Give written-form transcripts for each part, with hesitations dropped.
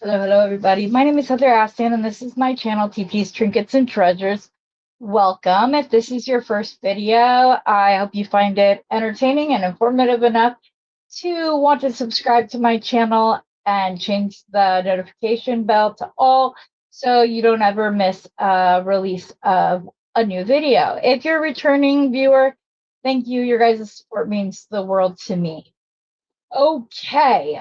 Hello, everybody. My name is Heather Aston, and this is my channel, TP's Trinkets and Treasures. Welcome. If this is your first video, I hope you find it entertaining and informative enough to want to subscribe to my channel and change the notification bell to all so you don't ever miss a release of a new video. If you're a returning viewer, thank you. Your guys' support means the world to me. Okay.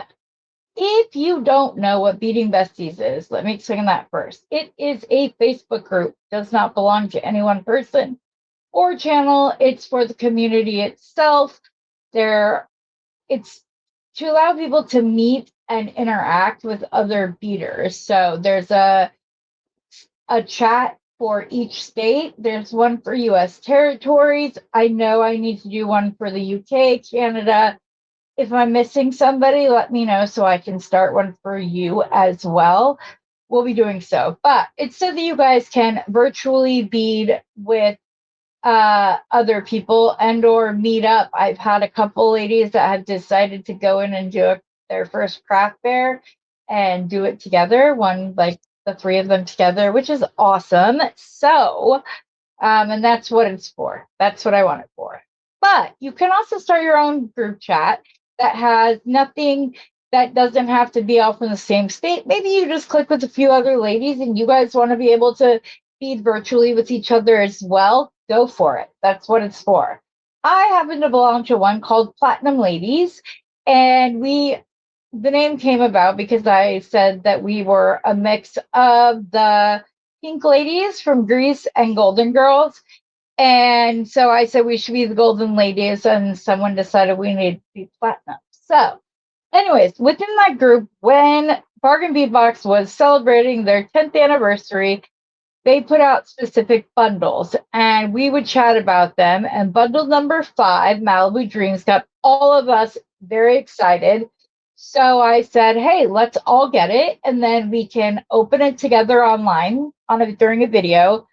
If you don't know what Beating Besties is, let me explain that first. It is a Facebook group, does not belong to any one person or channel. It's for the community itself. It's to allow people to meet and interact with other beaters. So there's a chat for each state. There's one for US territories. I know I need to do one for the UK, Canada. If I'm missing somebody, let me know so I can start one for you as well. We'll be doing so. But it's so that you guys can virtually bead with other people and or meet up. I've had a couple ladies that have decided to go in and do their first craft fair and do it together, one like the three of them together, which is awesome. So, and that's what it's for. That's what I want it for. But you can also start your own group chat that has nothing, that doesn't have to be all from the same state. Maybe you just click with a few other ladies and you guys want to be able to feed virtually with each other as well. Go for it. That's what it's for. I happen to belong to one called Platinum Ladies, and the name came about because I said that we were a mix of the Pink Ladies from Grease and Golden Girls. And so I said we should be the Golden Ladies, and someone decided we needed to be Platinum. So, anyways, within that group, when Bargain Beatbox was celebrating their 10th anniversary, they put out specific bundles, and we would chat about them. And bundle number 5, Malibu Dreams, got all of us very excited. So I said, hey, let's all get it, and then we can open it together online during a video,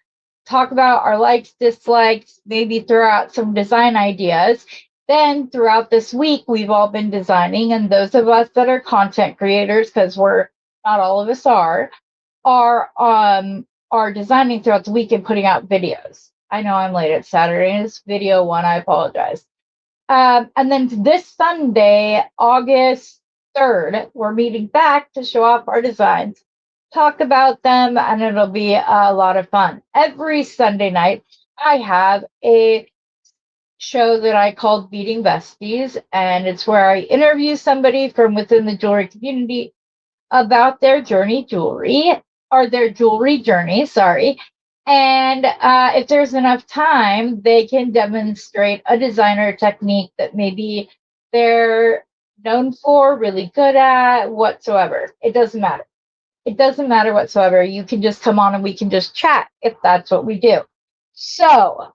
talk about our likes, dislikes, maybe throw out some design ideas. Then throughout this week, we've all been designing, and those of us that are content creators, because we're not all of us are designing throughout the week and putting out videos. I know I'm late. It's Saturday. It's video 1. I apologize. And then this Sunday, August 3rd, we're meeting back to show off our designs, talk about them, and it'll be a lot of fun. Every Sunday night, I have a show that I called Beating Besties, and it's where I interview somebody from within the jewelry community about their jewelry journey, sorry. And if there's enough time, they can demonstrate a designer technique that maybe they're known for, really good at, whatsoever. It doesn't matter. It doesn't matter whatsoever. You can just come on and we can just chat if that's what we do. So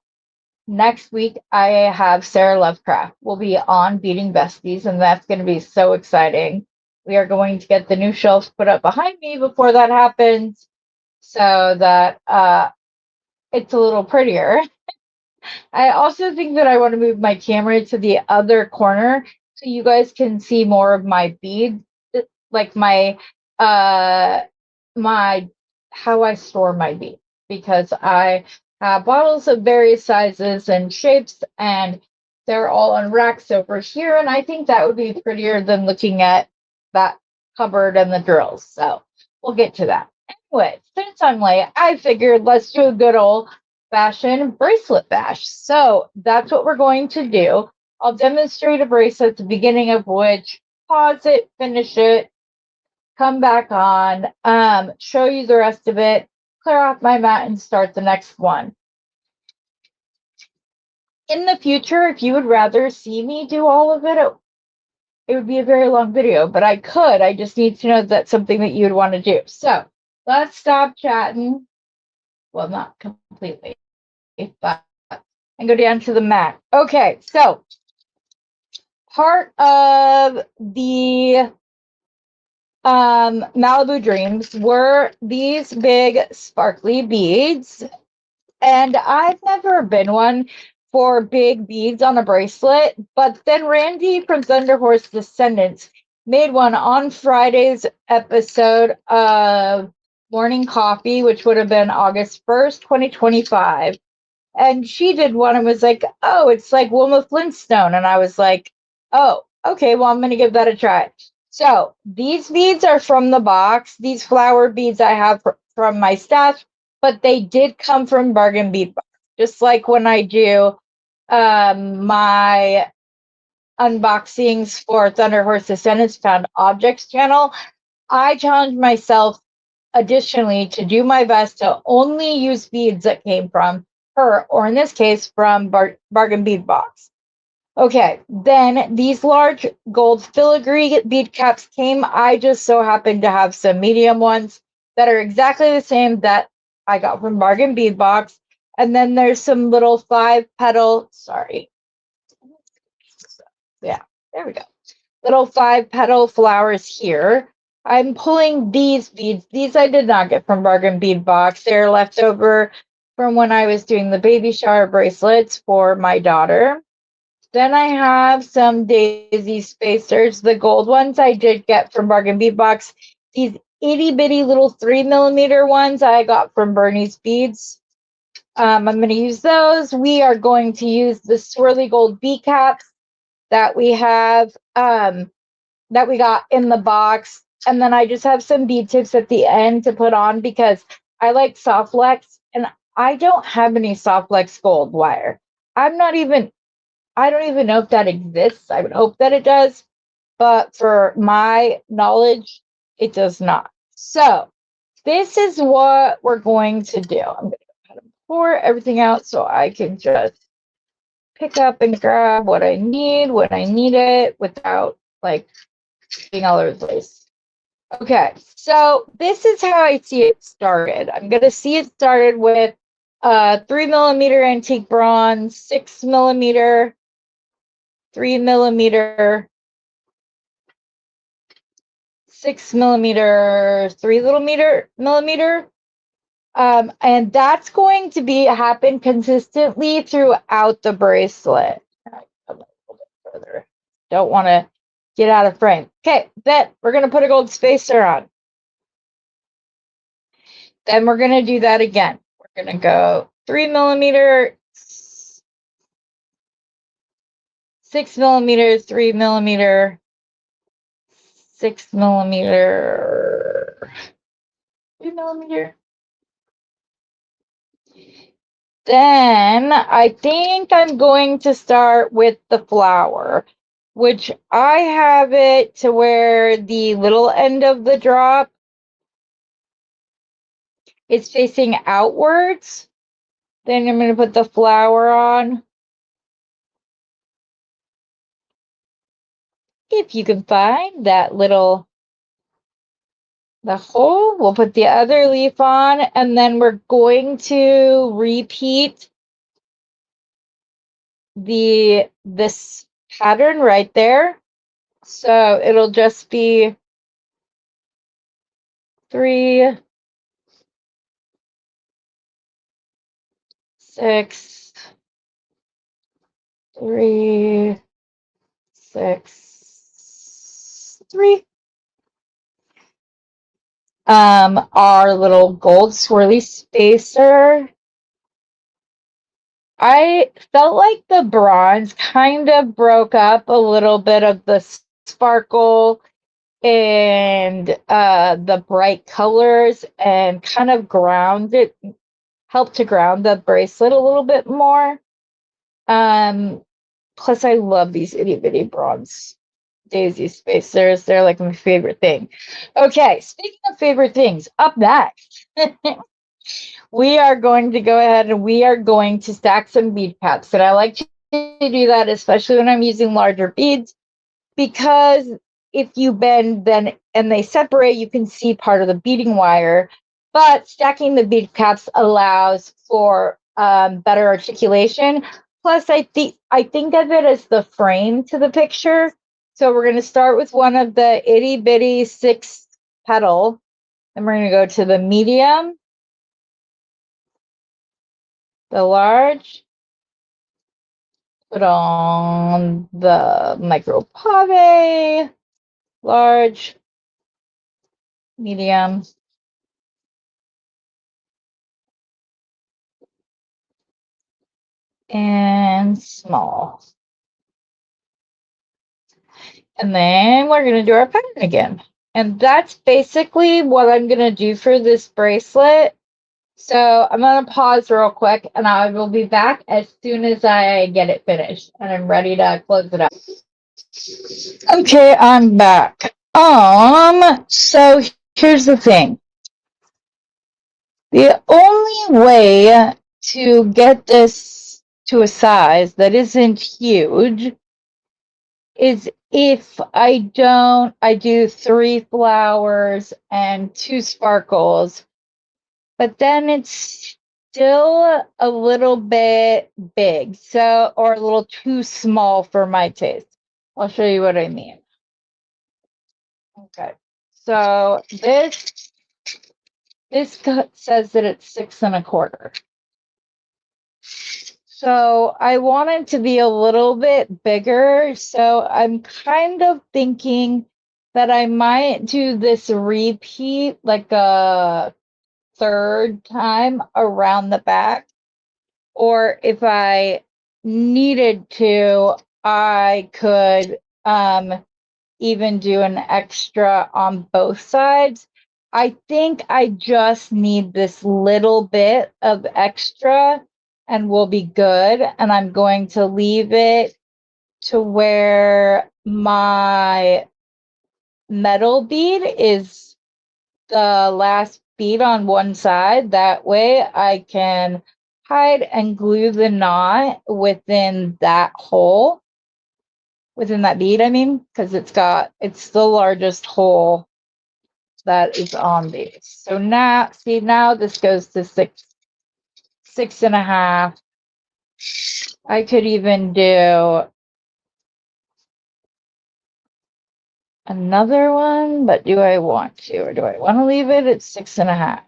next week, I have Sarah Lovecraft will be on Beating Besties, and that's going to be so exciting. We are going to get the new shelves put up behind me before that happens so that it's a little prettier. I also think that I want to move my camera to the other corner so you guys can see more of my beads, like my how I store my beads, because I have bottles of various sizes and shapes, and they're all on racks over here, and I think that would be prettier than looking at that cupboard and the drills. So we'll get to that. Anyway, since I'm late, I figured let's do a good old fashioned bracelet bash. So that's what we're going to do. I'll demonstrate a bracelet at the beginning of which, pause it, finish it, come back on, show you the rest of it, clear off my mat, and start the next one. In the future, if you would rather see me do all of it, it would be a very long video, but I could. I just need to know that's something that you'd want to do. So let's stop chatting. Well, not completely, but and go down to the mat. Okay, so part of the Malibu Dreams were these big sparkly beads, and I've never been one for big beads on a bracelet, but then Randy from Thunder Horse Descendants made one on Friday's episode of Morning Coffee, which would have been August 1st, 2025. And she did one and was like, oh, it's like Wilma Flintstone. And I was like, oh, okay, well, I'm going to give that a try. So these beads are from the box. These flower beads I have from my stash, but they did come from Bargain Bead Box. Just like when I do my unboxings for Thunder Horse Descendants Found Objects channel, I challenge myself additionally to do my best to only use beads that came from her, or in this case, from Bargain Bead Box. Okay, then these large gold filigree bead caps came. I just so happened to have some medium ones that are exactly the same that I got from Bargain Bead Box. And then there's some little 5-petal, sorry. Yeah, there we go. Little 5-petal flowers here. I'm pulling these beads. These I did not get from Bargain Bead Box. They're left over from when I was doing the baby shower bracelets for my daughter. Then I have some daisy spacers. The gold ones I did get from Bargain Bead Box. These itty bitty little 3mm ones I got from Bernie's Beads. I'm going to use those. We are going to use the swirly gold bead caps that we have that we got in the box. And then I just have some bead tips at the end to put on because I like soft flex and I don't have any soft flex gold wire. I don't even know if that exists. I would hope that it does, but for my knowledge, it does not. So this is what we're going to do. I'm going to pour everything out so I can just pick up and grab what I need when I need it without like being all over the place. Okay, so this is how I see it started. I'm going to see it started with 3mm antique bronze, 6mm, 3mm, 6mm, 3mm. And that's going to be happen consistently throughout the bracelet. A little bit further. Don't want to get out of frame. Okay, then we're going to put a gold spacer on. Then we're going to do that again. We're going to go 3mm, 6mm, 3mm, 6mm, 3mm. Then I think I'm going to start with the flower, which I have it to where the little end of the drop is facing outwards. Then I'm going to put the flower on. If you can find that little, the hole, we'll put the other leaf on, and then we're going to repeat this pattern right there. So it'll just be 3, 6, 3, 6, 3. Our little gold swirly spacer. I felt like the bronze kind of broke up a little bit of the sparkle and the bright colors and kind of helped to ground the bracelet a little bit more. Plus I love these itty bitty bronze daisy spacers. They're like my favorite thing. Okay, speaking of favorite things, up next, we are going to go ahead and we are going to stack some bead caps. And I like to do that, especially when I'm using larger beads, because if you bend then and they separate, you can see part of the beading wire. But stacking the bead caps allows for better articulation. Plus, I think of it as the frame to the picture. So we're going to start with one of the itty bitty 6-petal. Then we're going to go to the medium, the large, put on the micro pave, large, medium, and small. And then we're going to do our pattern again. And that's basically what I'm going to do for this bracelet. So I'm going to pause real quick and I will be back as soon as I get it finished and I'm ready to close it up. Okay, I'm back. So here's the thing. The only way to get this to a size that isn't huge is if I do 3 flowers and 2 sparkles, but then it's still a little bit big, so, or a little too small for my taste. I'll show you what I mean. Okay, so this says that it's 6 1/4. So I want it to be a little bit bigger. So I'm kind of thinking that I might do this repeat like a third time around the back. Or if I needed to, I could even do an extra on both sides. I think I just need this little bit of extra and we'll be good. And I'm going to leave it to where my metal bead is the last bead on one side. That way I can hide and glue the knot within that hole. Within that bead, I mean, because it's the largest hole that is on these. So now, see, now this goes to 6.5. I could even do another one, but do I want to, or do I want to leave it at 6.5?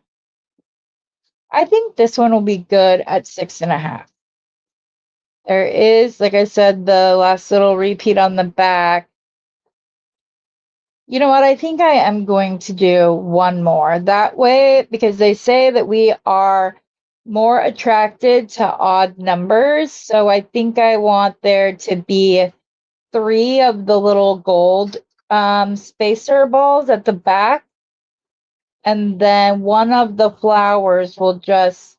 I think this one will be good at 6.5. There is, like I said, the last little repeat on the back. You know what? I think I am going to do one more. That way, because they say that we are more attracted to odd numbers. So I think I want there to be 3 of the little gold spacer balls at the back. And then one of the flowers will just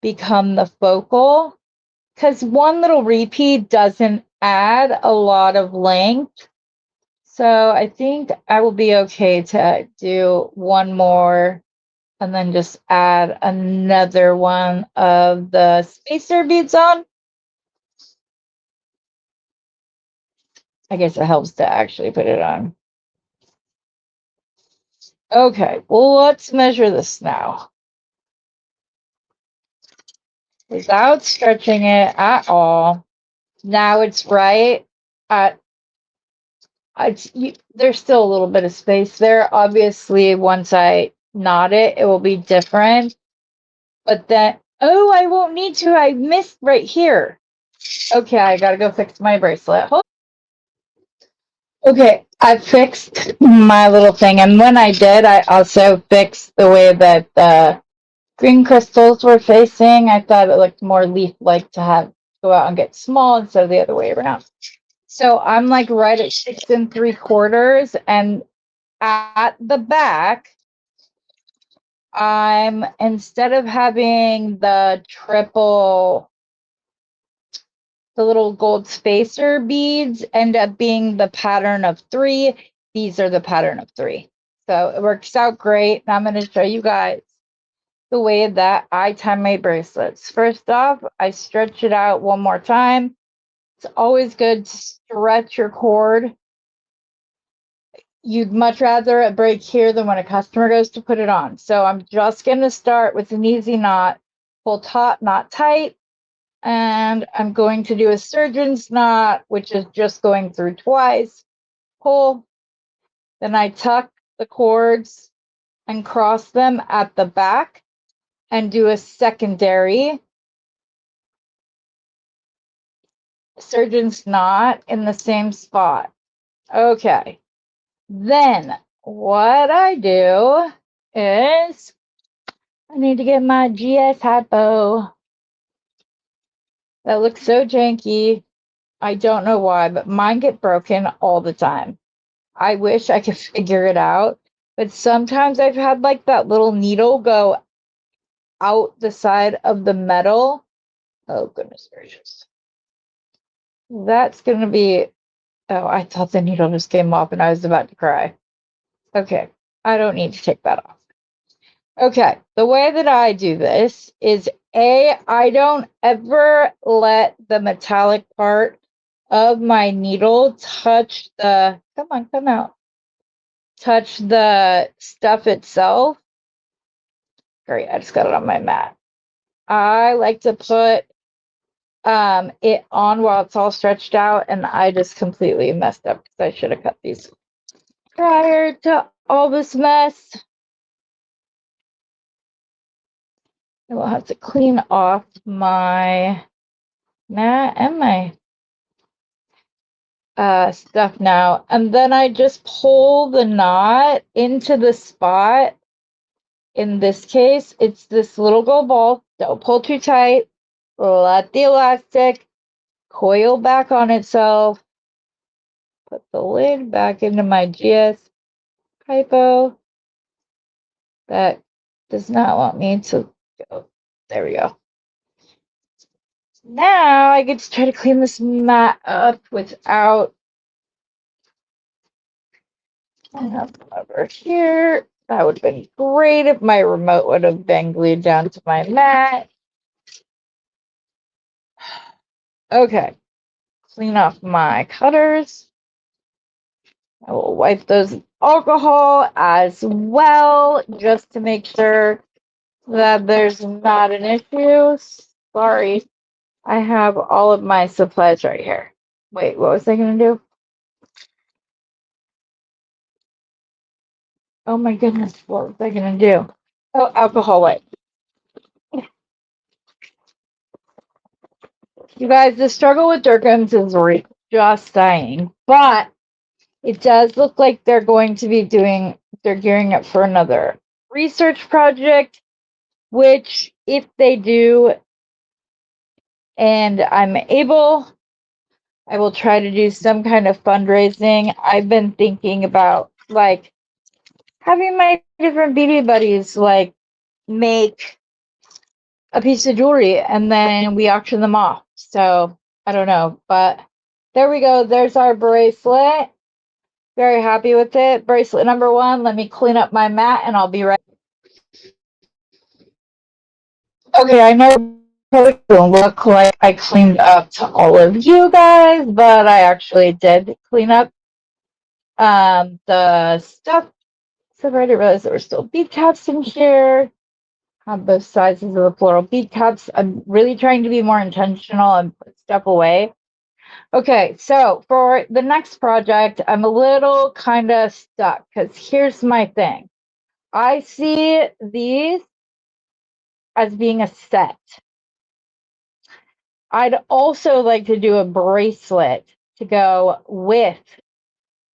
become the focal. Because one little repeat doesn't add a lot of length. So I think I will be okay to do one more and then just add another one of the spacer beads on. I guess it helps to actually put it on. Okay, well, let's measure this now. Without stretching it at all. Now it's right at, there's still a little bit of space there. Obviously, once I knot it, it will be different. But then, oh, I won't need to. I missed right here. Okay, I gotta go fix my bracelet. Okay, I fixed my little thing, and when I did, I also fixed the way that the green crystals were facing. I thought it looked more leaf-like to have go out and get small instead of the other way around. So I'm like right at 6 3/4, and at the back, I'm, instead of having the little gold spacer beads end up being the pattern of 3. These are the pattern of 3. So it works out great. Now I'm going to show you guys the way that I tie my bracelets. First off, I stretch it out one more time. It's always good to stretch your cord. You'd much rather it break here than when a customer goes to put it on. So I'm just going to start with an easy knot. Pull taut, not tight. And I'm going to do a surgeon's knot, which is just going through twice. Pull. Then I tuck the cords and cross them at the back and do a secondary surgeon's knot in the same spot. Okay. Then what I do is I need to get my GS hypo. That looks so janky. I don't know why, but mine get broken all the time. I wish I could figure it out, but sometimes I've had like that little needle go out the side of the metal. Oh, goodness gracious. That's going to be, oh, I thought the needle just came off and I was about to cry. Okay, I don't need to take that off. Okay, the way that I do this is I don't ever let the metallic part of my needle touch the, come on, come out, touch the stuff itself. Great, I just got it on my mat. I like to put it on while it's all stretched out, and I just completely messed up because I should have cut these prior to all this mess. I will have to clean off my mat and my stuff now. And then I just pull the knot into the spot. In this case, it's this little gold ball. Don't pull too tight. Let the elastic coil back on itself. Put the lid back into my GS hypo. That does not want me to go. There we go. Now I get to try to clean this mat up without over here. That would have been great if my remote would have been glued down to my mat. Okay, clean off my cutters. I will wipe those with alcohol as well, just to make sure that there's not an issue. Sorry, I have all of my supplies right here. Wait, what was I going to do? Oh my goodness, what was I going to do? Oh, alcohol wipe. You guys, the struggle with Durkheim's is just dying, but it does look like they're going to be they're gearing up for another research project, which if they do and I'm able, I will try to do some kind of fundraising. I've been thinking about like having my different BB buddies like make a piece of jewelry and then we auction them off. So I don't know, but there we go. There's our bracelet. Very happy with it. Bracelet number 1. Let me clean up my mat and I'll be right. Okay, I know it don't look like I cleaned up to all of you guys, but I actually did clean up the stuff. So I didn't realize there were still bead caps in here. Have both sizes of the floral bead caps. I'm really trying to be more intentional and put stuff away. Okay, so for the next project, I'm a little kind of stuck because here's my thing. I see these as being a set. I'd also like to do a bracelet to go with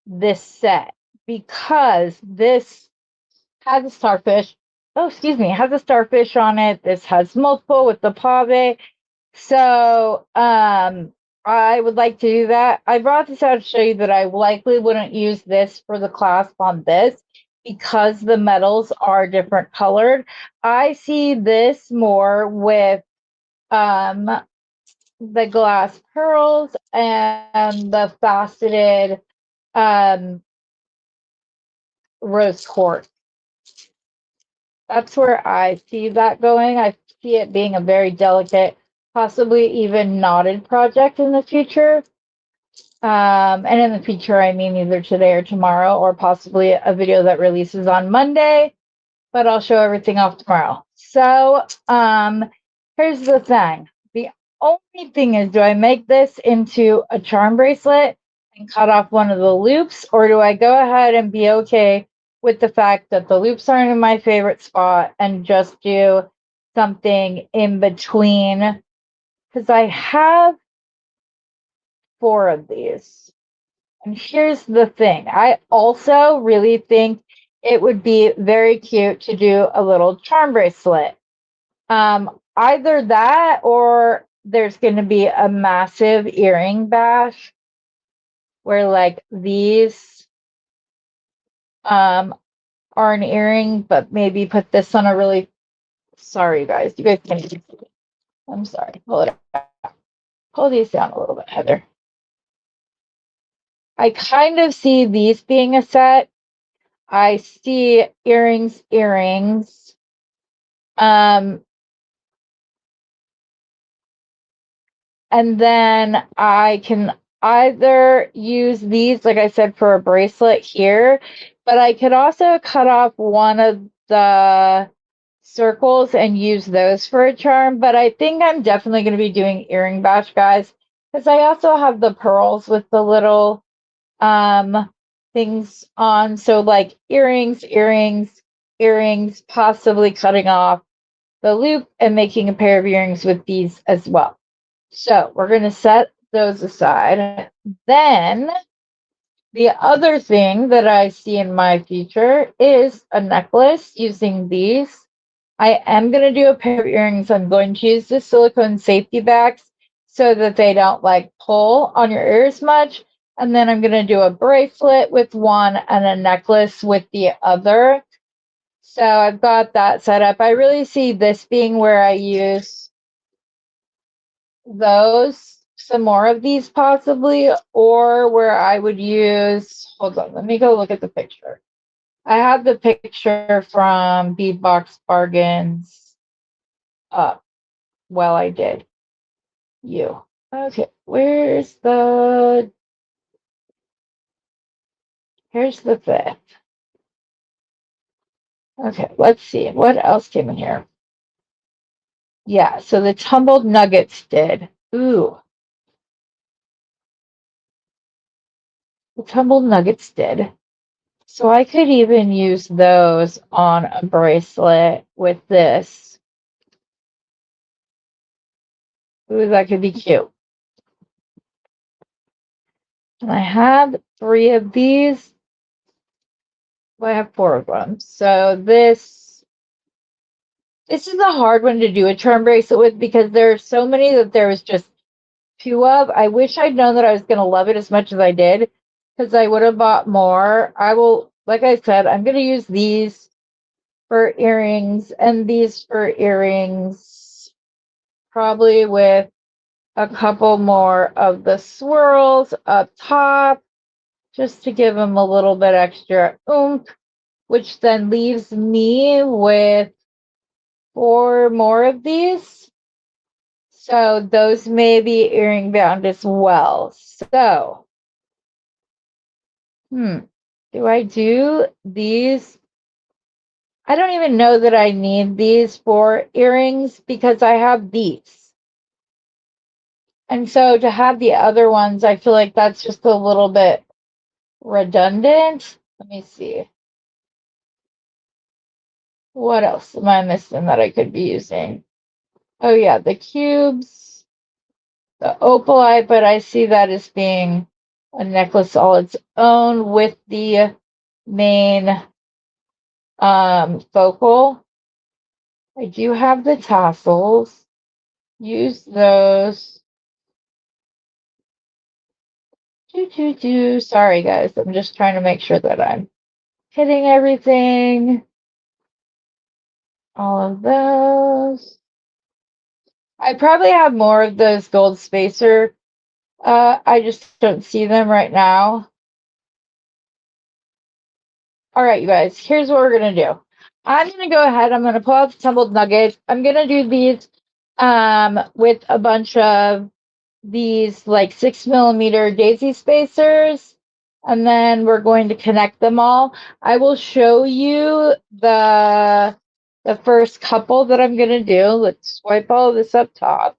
this set because this has a starfish. Oh, excuse me, has a starfish on it. This has multiple with the pave. So, I would like to do that. I brought this out to show you that I likely wouldn't use this for the clasp on this because the metals are different colored. I see this more with the glass pearls and the faceted rose quartz. That's where I see that going. I see it being a very delicate, possibly even knotted project in the future. And in the future, I mean either today or tomorrow, or possibly a video that releases on Monday, but I'll show everything off tomorrow. So here's the thing. The only thing is, do I make this into a charm bracelet and cut off one of the loops, or do I go ahead and be okay with the fact that the loops aren't in my favorite spot and just do something in between? Because I have 4 of these. And here's the thing. I also really think it would be very cute to do a little charm bracelet. Either that or there's going to be a massive earring bash where like these are an earring, but maybe put this on a really, sorry guys, you guys can't see. I'm sorry. Hold it up. Pull these down a little bit, Heather. I kind of see these being a set. I see earrings, earrings. And then I can either use these, like I said, for a bracelet here, but I could also cut off one of the circles and use those for a charm. But I think I'm definitely going to be doing earring bash, guys, because I also have the pearls with the little things on. So like earrings, earrings, earrings, possibly cutting off the loop and making a pair of earrings with these as well. So we're going to set those aside. Then the other thing that I see in my future is a necklace using these. I am going to do a pair of earrings. I'm going to use the silicone safety backs so that they don't like pull on your ears much. And then I'm going to do a bracelet with one and a necklace with the other. So I've got that set up. I really see this being where I use those, some more of these possibly, or where I would use, hold on, let me go look at the picture. I have the picture from Beadbox Bargains up. Well, I did. You. Okay, here's the fifth. Okay, let's see. What else came in here? Yeah, so the tumbled nuggets did. Ooh. The tumbled nuggets did. So I could even use those on a bracelet with this. Ooh, that could be cute. And I have 3 of these. Well, I have 4 of them. So this is a hard one to do a charm bracelet with because there are so many that there was just 2 of. I wish I'd known that I was going to love it as much as I did because I would have bought more. I will, like I said, I'm going to use these for earrings and these for earrings, probably with a couple more of the swirls up top just to give them a little bit extra oomph, which then leaves me with 4 more of these. So those may be earring bound as well. So, do I do these? I don't even know that I need these for earrings because I have these. And so to have the other ones, I feel like that's just a little bit redundant. Let me see. What else am I missing that I could be using? Oh yeah, the cubes, the opalite, but I see that as being a necklace all its own with the main focal. I do have the tassels. Use those. Sorry guys, I'm just trying to make sure that I'm hitting everything. All of those. I probably have more of those gold spacer. I just don't see them right now. All right, you guys, here's what we're going to do. I'm going to go ahead. I'm going to pull out the tumbled nuggets. I'm going to do these with a bunch of these like 6mm daisy spacers. And then we're going to connect them all. I will show you the first couple that I'm going to do. Let's swipe all of this up top.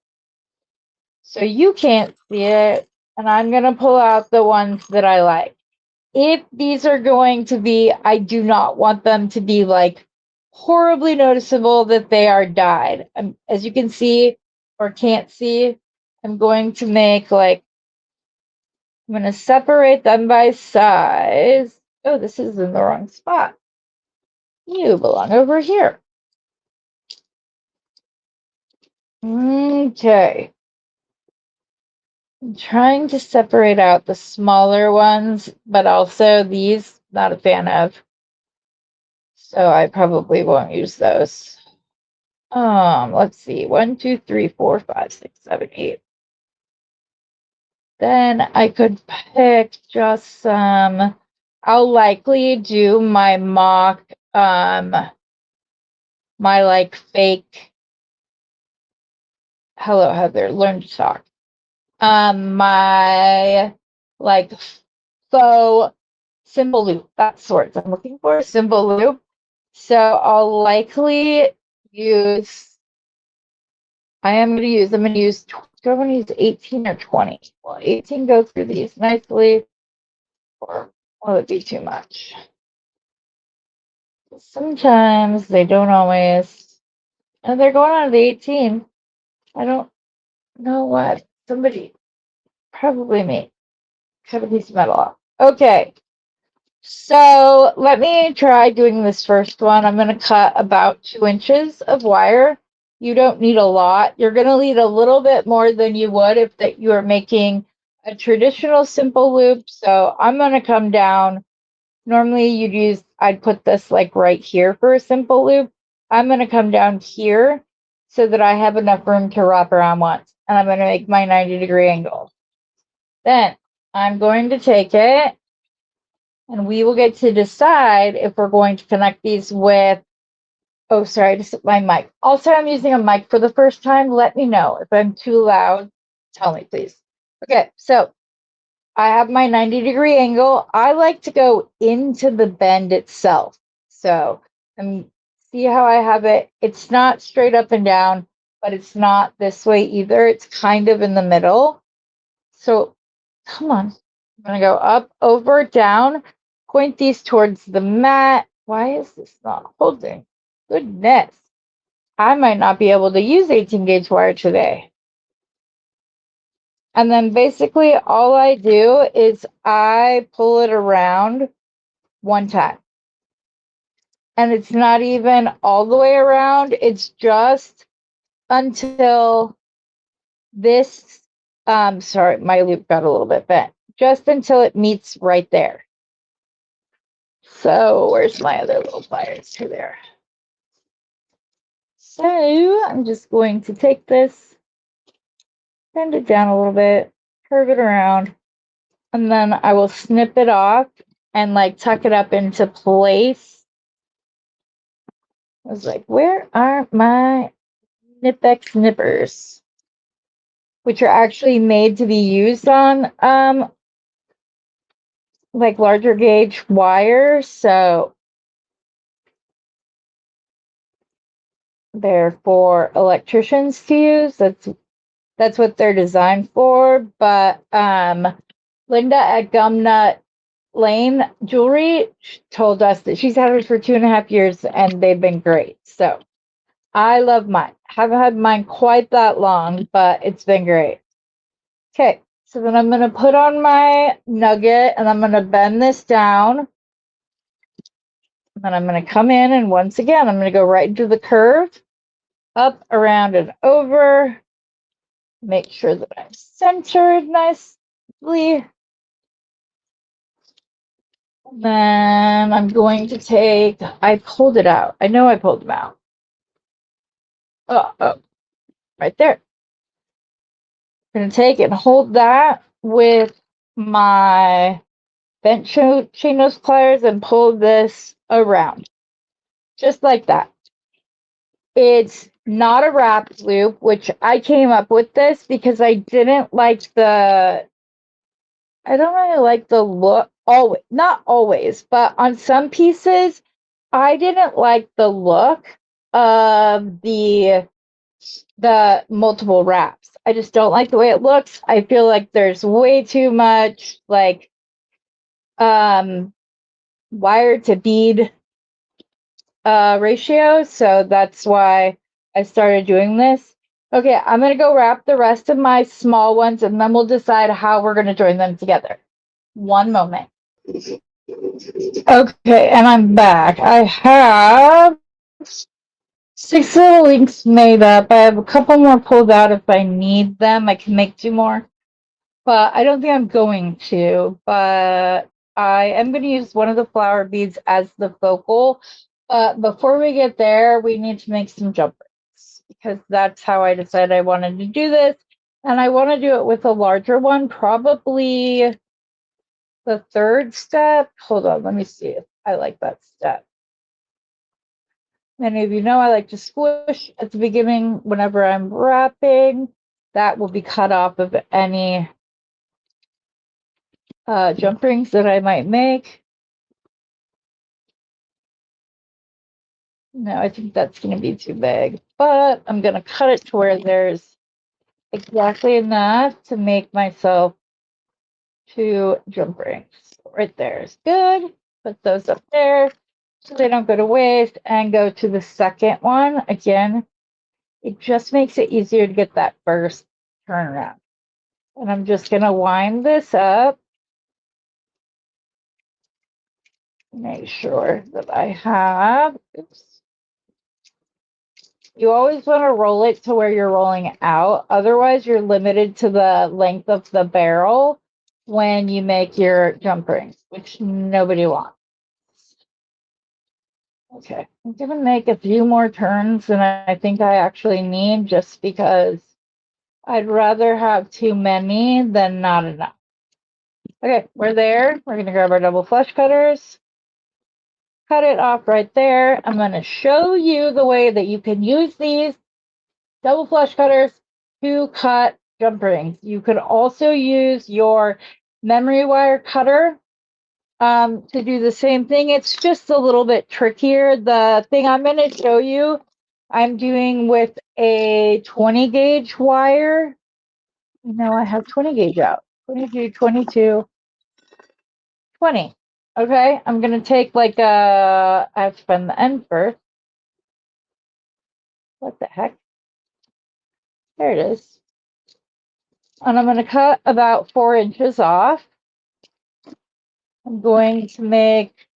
So you can't see it. And I'm going to pull out the ones that I like. If these are going to be, I do not want them to be like horribly noticeable that they are dyed. As you can see or can't see, I'm going to make like I'm going to separate them by size. Oh, this is in the wrong spot. You belong over here. Okay. I'm trying to separate out the smaller ones, but also these, not a fan of. So I probably won't use those. Let's see. 1, 2, 3, 4, 5, 6, 7, 8. Then I could pick just some. I'll likely do my mock, my like fake. Hello, Heather. Learn to talk. My like faux symbol loop. That's what I'm looking for. Symbol loop. So I'll likely use. I'm going to use. Do I want to use 18 or 20? Well, 18 goes through these nicely. Or will it be too much? Sometimes they don't always. And they're going on to the 18. I don't know what. Somebody, probably me, cut a piece of metal off. Okay. So let me try doing this first one. I'm going to cut about 2 inches of wire. You don't need a lot. You're going to need a little bit more than you would if that you are making a traditional simple loop. So I'm going to come down. Normally I'd put this like right here for a simple loop. I'm going to come down here so that I have enough room to wrap around once. And I'm going to make my 90-degree angle. Then I'm going to take it and we will get to decide if we're going to connect these with, oh, sorry, I just hit my mic. Also, I'm using a mic for the first time. Let me know if I'm too loud. Tell me, please. Okay, so I have my 90-degree angle. I like to go into the bend itself. So see how I have it? It's not straight up and down, but it's not this way either. It's kind of in the middle. So come on. I'm going to go up, over, down, point these towards the mat. Why is this not holding? Goodness. I might not be able to use 18 gauge wire today. And then basically all I do is I pull it around one time. And it's not even all the way around. It's just until this, sorry, my loop got a little bit bent. Just until it meets right there. So where's my other little pliers? Here there. So I'm just going to take this, bend it down a little bit, curve it around, and then I will snip it off and like tuck it up into place. I was like, where are my Nippex nippers? Which are actually made to be used on like larger gauge wire. So they're for electricians to use. That's what they're designed for. But Linda at Gumnut Lane Jewelry told us that she's had hers for 2.5 years and they've been great. So I love mine. Haven't had mine quite that long, but it's been great. Okay, so then I'm going to put on my nugget and I'm going to bend this down. And then I'm going to come in and once again, I'm going to go right into the curve, up, around, and over. Make sure that I'm centered nicely. Then I'm going to take, I pulled it out. I know I pulled them out. Oh, right there. I'm going to take and hold that with my bent chain nose pliers and pull this around. Just like that. It's not a wrapped loop, which I came up with this because I didn't like I don't really like the look, always, not always, but on some pieces, I didn't like the look of the multiple wraps. I just don't like the way it looks. I feel like there's way too much like wire to bead ratio, so that's why I started doing this. Okay, I'm going to go wrap the rest of my small ones and then we'll decide how we're going to join them together. One moment. Okay, and I'm back. I have 6 little links made up. I have a couple more pulled out if I need them. I can make 2 more, but I don't think I'm going to. But I am going to use one of the flower beads as the focal. But before we get there, we need to make some jumpers because that's how I decided I wanted to do this. And I want to do it with a larger one, probably the 3rd step. Hold on, let me see if I like that step. Many of you know I like to squish at the beginning whenever I'm wrapping. That will be cut off of any jump rings that I might make. No, I think that's going to be too big, but I'm going to cut it to where there's exactly enough to make myself 2 jump rings. Right there is good. Put those up there so they don't go to waste, and go to the second one. Again, it just makes it easier to get that first turnaround. And I'm just going to wind this up. Make sure that I have, oops. You always want to roll it to where you're rolling out. Otherwise, you're limited to the length of the barrel when you make your jump rings, which nobody wants. Okay, I'm going to make a few more turns than I think I actually need, just because I'd rather have too many than not enough. Okay, we're there. We're going to grab our double flush cutters. Cut it off right there. I'm going to show you the way that you can use these double flush cutters to cut jump rings. You could also use your memory wire cutter to do the same thing. It's just a little bit trickier. The thing I'm going to show you, I'm doing with a 20 gauge wire. No, I have 20 gauge out. 22, 22, 20. Okay, I'm going to take like I have to find the end first. What the heck? There it is. And I'm going to cut about 4 inches off. I'm going to make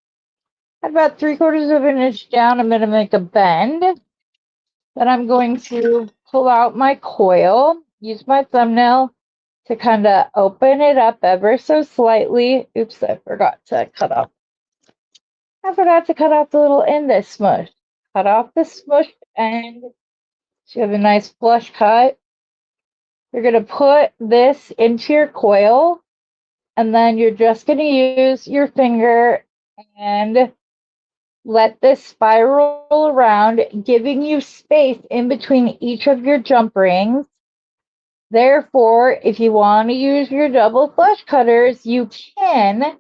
about 3/4 of an inch down. I'm going to make a bend. Then I'm going to pull out my coil, use my thumbnail to kind of open it up ever so slightly. Oops, I forgot to cut off. I forgot to cut off the little end that's smushed. Cut off the smushed end. So you have a nice flush cut. You're going to put this into your coil, and then you're just going to use your finger and let this spiral around, giving you space in between each of your jump rings. Therefore, if you want to use your double flush cutters, you can,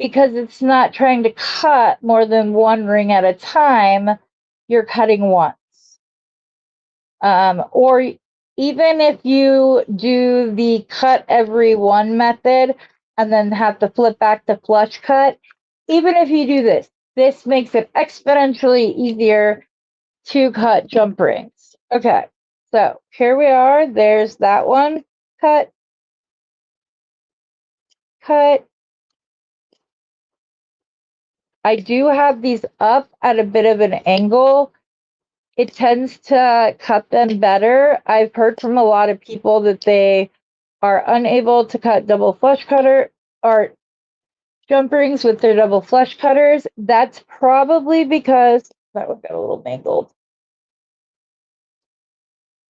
because it's not trying to cut more than 1 ring at a time. You're cutting once. Or even if you do the cut every 1 method and then have to flip back to flush cut, even if you do this, this makes it exponentially easier to cut jump rings. Okay, so here we are. There's that one. Cut, cut. I do have these up at a bit of an angle. It tends to cut them better. I've heard from a lot of people that they are unable to cut double flush cutter or jump rings with their double flush cutters. That's probably because that one got a little mangled.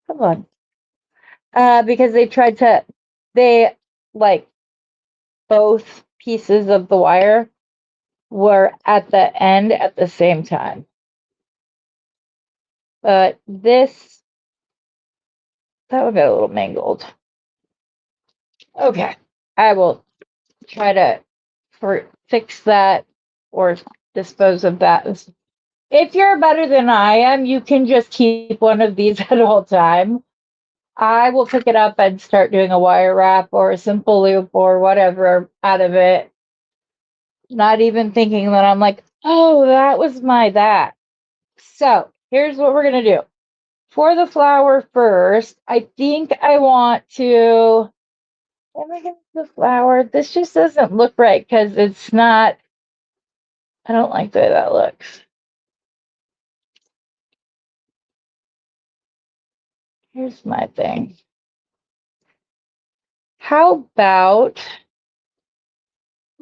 Come on. Because they like both pieces of the wire were at the end at the same time. But this, that would get a little mangled. Okay, I will try to fix that or dispose of that. If you're better than I am, you can just keep one of these at all time. I will pick it up and start doing a wire wrap or a simple loop or whatever out of it. Not even thinking that I'm like, oh, that was my that. So here's what we're going to do. For the flower first, I think I want to, am I going to do the flower? This just doesn't look right because it's not, I don't like the way that looks. Here's my thing. How about,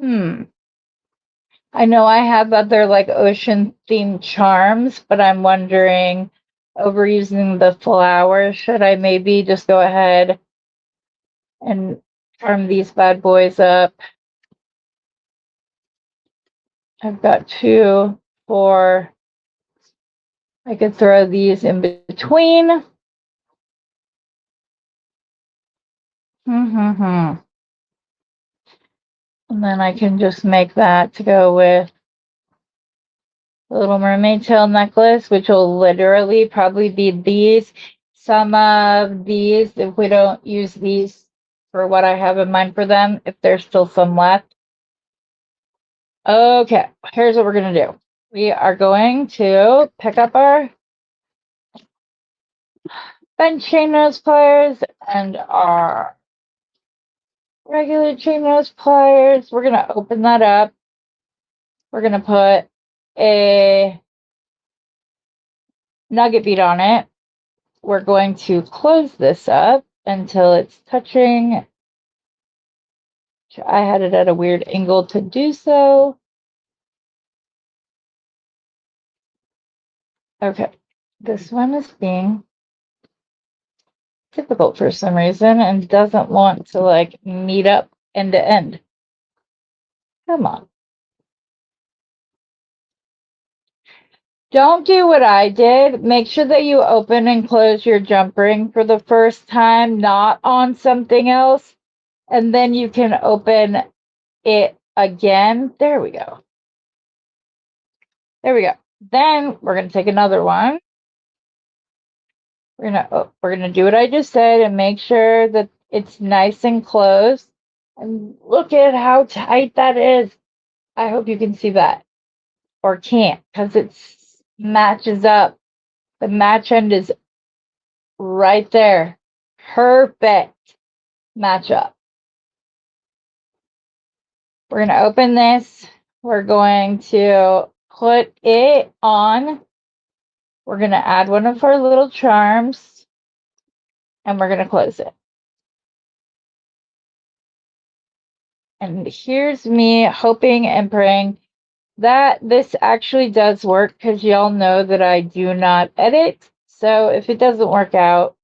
I know I have other like ocean themed charms, but I'm wondering, over using the flowers, should I maybe just go ahead and charm these bad boys up? I've got 2, 4. I could throw these in between. And then I can just make that to go with the little mermaid tail necklace, which will literally probably be these. Some of these, if we don't use these for what I have in mind for them, if there's still some left. Okay, here's what we're going to do. We are going to pick up our bent chain nose pliers and our regular chain nose pliers. We're going to open that up. We're going to put a nugget bead on it. We're going to close this up until it's touching. I had it at a weird angle to do so. Okay, this one is being difficult for some reason and doesn't want to like meet up end to end. Come on. Don't do what I did. Make sure that you open and close your jump ring for the first time, not on something else. And then you can open it again. There we go. There we go. Then we're going to take another one. We're gonna do what I just said and make sure that it's nice and close. And look at how tight that is. I hope you can see that. Or can't, because it matches up. The match end is right there. Perfect match up. We're gonna open this. We're going to put it on. We're gonna add one of our little charms and we're gonna close it. And here's me hoping and praying that this actually does work, because y'all know that I do not edit. So if it doesn't work out,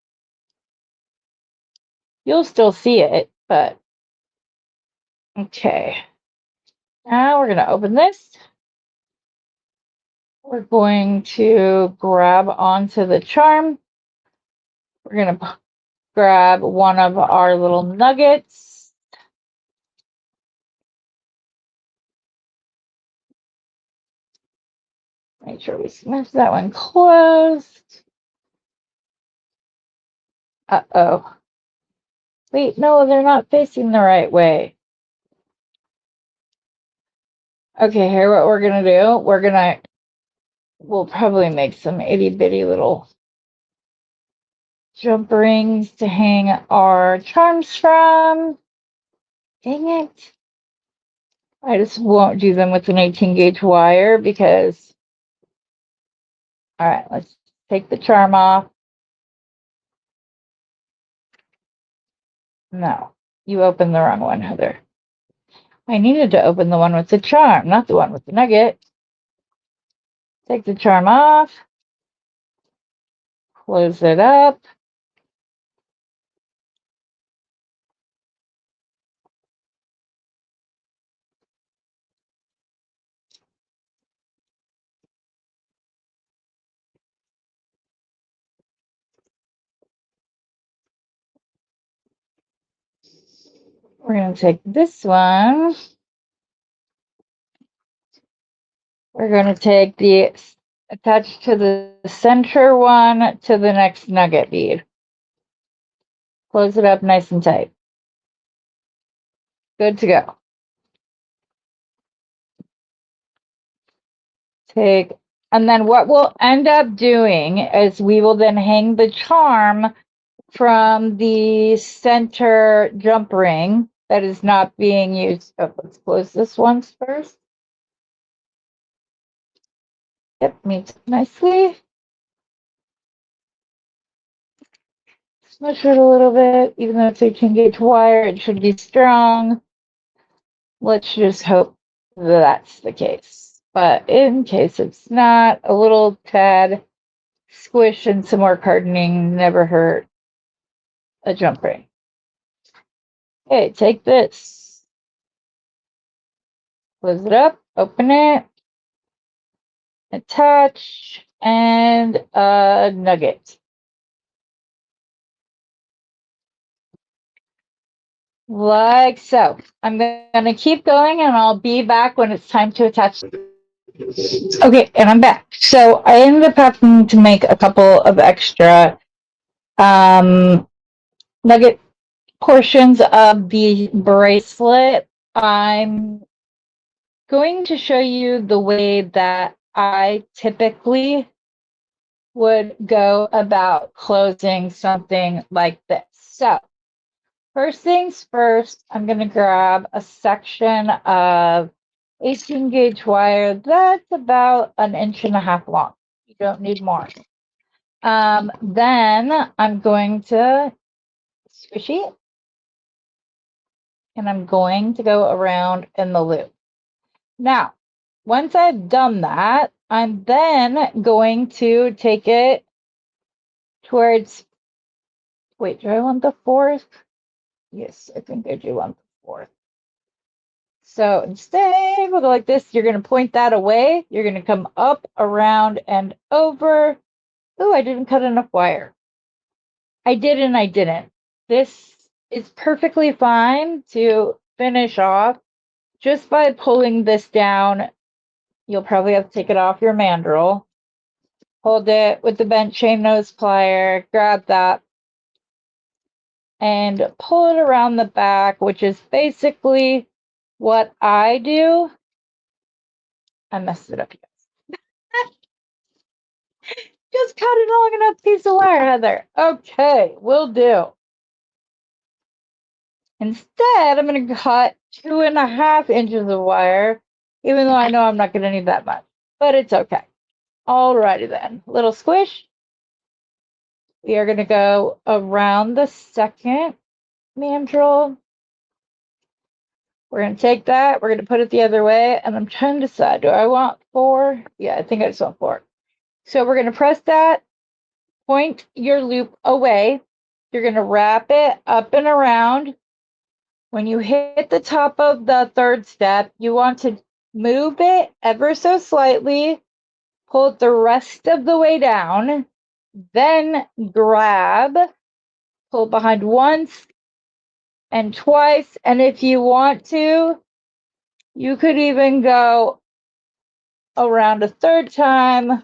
you'll still see it, but okay. Now we're going to open this. We're going to grab onto the charm. We're going to grab one of our little nuggets. Make sure we smash that one closed. Uh-oh. Wait, no, they're not facing the right way. Okay, here what we're gonna do, we'll probably make some itty bitty little jump rings to hang our charms from. Dang it. I just won't do them with an 18 gauge wire because, all right, let's take the charm off. No, you opened the wrong one, Heather. I needed to open the one with the charm, not the one with the nugget. Take the charm off. Close it up. We're going to take this one. We're going to take the attached to the center one to the next nugget bead. Close it up nice and tight. Good to go. Take And then what we'll end up doing is we will then hang the charm from the center jump ring that is not being used. Oh, let's close this once first. Yep, meets it nicely. Smush it a little bit. Even though it's 18 gauge wire, it should be strong. Let's just hope that's the case. But in case it's not, a little tad squish and some more hardening never hurt a jump ring. Okay, take this. Close it up, open it, attach, and a nugget. Like so. I'm going to keep going and I'll be back when it's time to attach. Okay, and I'm back. So I ended up having to make a couple of extra nugget portions of the bracelet. I'm going to show you the way that I typically would go about closing something like this. So first things first, I'm going to grab a section of 18 gauge wire that's about 1.5 inches long. You don't need more. Then I'm going to squish it and I'm going to go around in the loop. Now, once I've done that, I'm then going to take it towards, wait, do I want the 4th? Yes, I think I do want the 4th. So instead, we'll go like this. You're going to point that away. You're going to come up, around, and over. Oh, I didn't cut enough wire. I did and I didn't. This is perfectly fine to finish off just by pulling this down. You'll probably have to take it off your mandrel. Hold it with the bent chain nose plier, grab that, and pull it around the back, which is basically what I do. I messed it up. Just cut a long enough piece of wire, Heather. Okay, will do. Instead, I'm going to cut 2.5 inches of wire, even though I know I'm not going to need that much, but it's okay. Alrighty then, little squish. We are going to go around the second mandrel. We're going to take that, we're going to put it the other way, and I'm trying to decide, do I want 4? Yeah, I think I just want 4. So we're going to press that, point your loop away. You're going to wrap it up and around. When you hit the top of the 3rd step, you want to move it ever so slightly, pull it the rest of the way down, then grab, pull behind once and twice, and if you want to, you could even go around a 3rd time,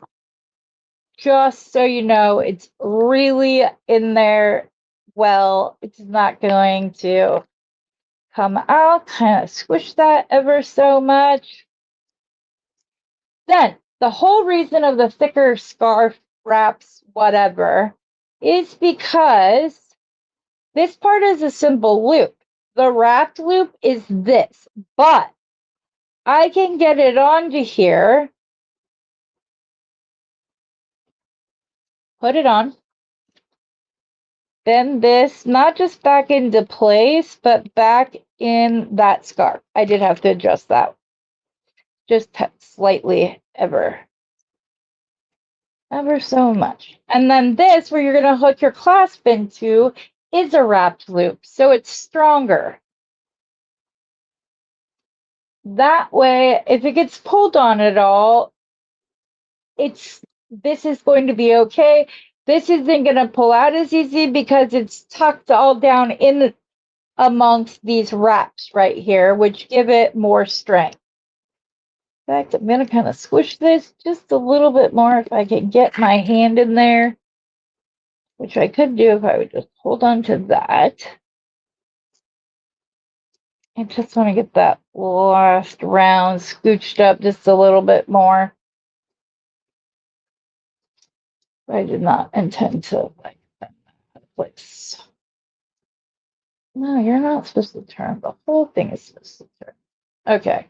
just so you know it's really in there well. It's not going to come out. Kind of squish that ever so much. Then the whole reason of the thicker scarf wraps, whatever, is because this part is a simple loop. The wrapped loop is this, but I can get it onto here, put it on, then this, not just back into place, but back in that scarf. I did have to adjust that just slightly ever so much. And then this, where you're going to hook your clasp into, is a wrapped loop, so it's stronger. That way, if it gets pulled on at all, this is going to be okay. This isn't going to pull out as easy because it's tucked all down in amongst these wraps right here, which give it more strength. In fact, I'm going to kind of squish this just a little bit more if I can get my hand in there, which I could do if I would just hold on to that. I just want to get that last round scooched up just a little bit more. I did not intend to like place. No, you're not supposed to turn. The whole thing is supposed to turn. Okay.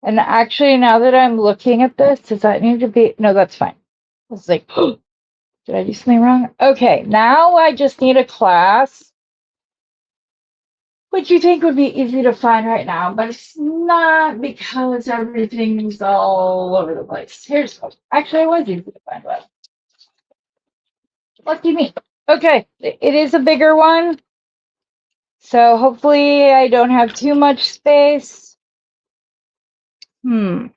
And actually, now that I'm looking at this, does that need to be? No, that's fine. I was like, did I do something wrong? Okay, now I just need a clasp, which you think would be easy to find right now, but it's not because everything's all over the place. Here's actually, it was easy to find, but lucky me. Okay, it is a bigger one, so hopefully I don't have too much space. Nope,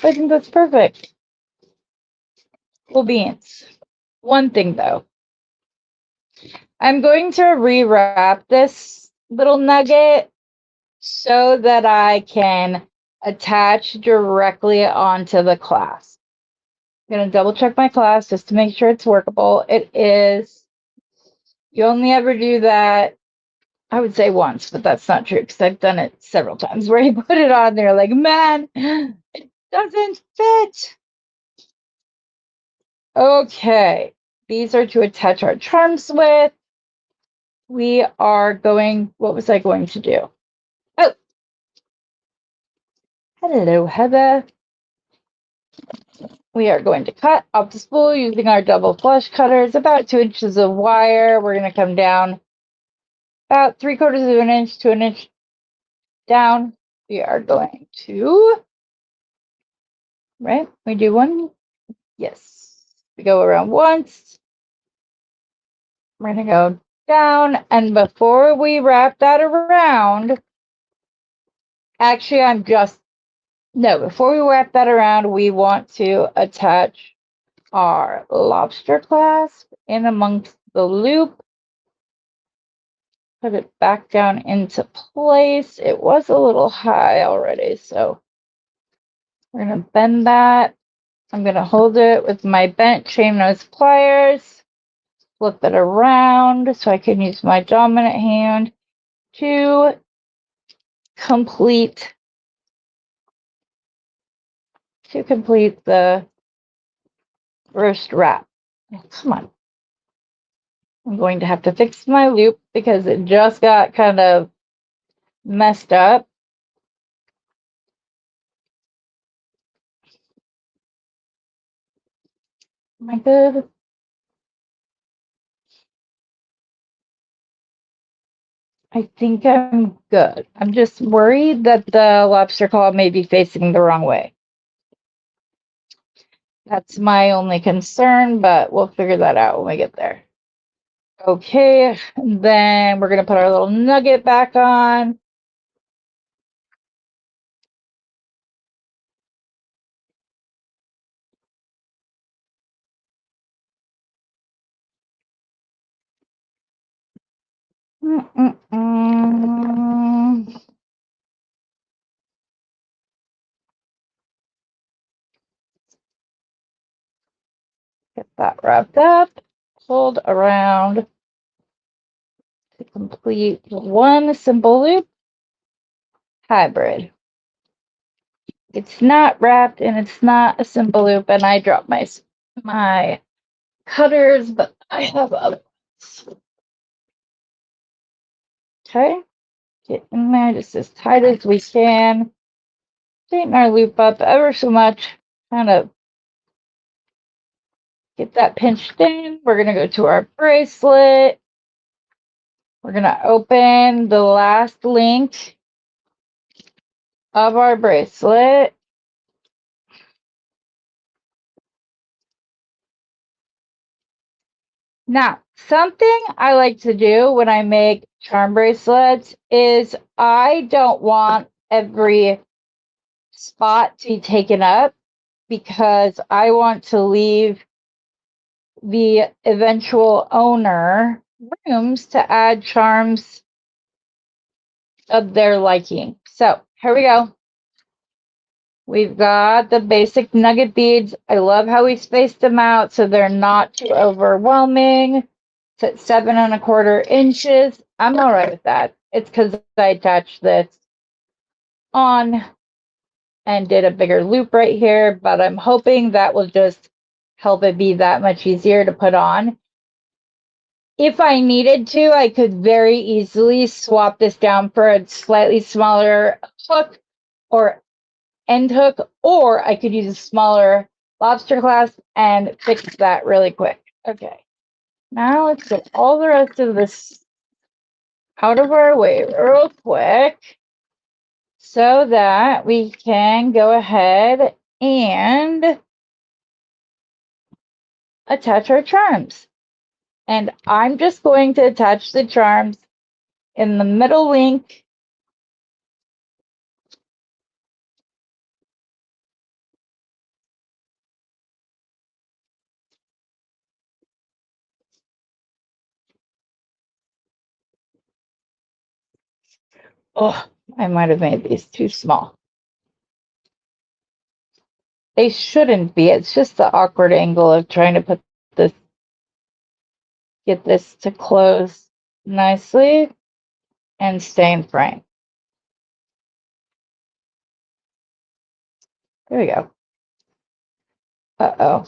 I think that's perfect. Cool beans. One thing though, I'm going to rewrap this little nugget so that I can attach directly onto the clasp. I'm going to double check my clasp just to make sure it's workable. It is. You only ever do that, I would say once, but that's not true because I've done it several times where you put it on there like, man, it doesn't fit. Okay, these are to attach our charms with. We are going, what was I going to do? Oh, hello, Heather. We are going to cut off the spool using our double flush cutters, about 2 inches of wire. We're going to come down about 3/4 of an inch to an inch down. We are going to, right? We do one. Yes. We go around once. We're going to go down. And before we wrap that around, actually, before we wrap that around, we want to attach our lobster clasp in amongst the loop. Put it back down into place. It was a little high already, so we're going to bend that. I'm going to hold it with my bent chain nose pliers, flip it around so I can use my dominant hand to complete the first wrap. Oh, come on. I'm going to have to fix my loop because it just got kind of messed up. Am I good? I think I'm good. I'm just worried that the lobster claw may be facing the wrong way. That's my only concern, but we'll figure that out when we get there. Okay, then we're gonna put our little nugget back on. Get that wrapped up. Hold around to complete one simple loop. Hybrid. It's not wrapped and it's not a simple loop, and I dropped my cutters, but I have other ones. Okay, get in there just as tight as we can. Tighten our loop up ever so much. Kind of get that pinched in. We're gonna go to our bracelet. We're gonna open the last link of our bracelet. Now, something I like to do when I make charm bracelets is I don't want every spot to be taken up because I want to leave the eventual owner rooms to add charms of their liking. So here we go. We've got the basic nugget beads. I love how we spaced them out so they're not too overwhelming. It's at 7¼ inches. I'm all right with that. It's because I attached this on and did a bigger loop right here, but I'm hoping that will just help it be that much easier to put on. If I needed to, I could very easily swap this down for a slightly smaller hook or end hook, or I could use a smaller lobster clasp and fix that really quick. Okay, now let's get all the rest of this out of our way real quick so that we can go ahead and attach our charms. And I'm just going to attach the charms in the middle link. Oh, I might have made these too small. They shouldn't be. It's just the awkward angle of trying to put this, get this to close nicely and stay in frame. There we go. Uh-oh.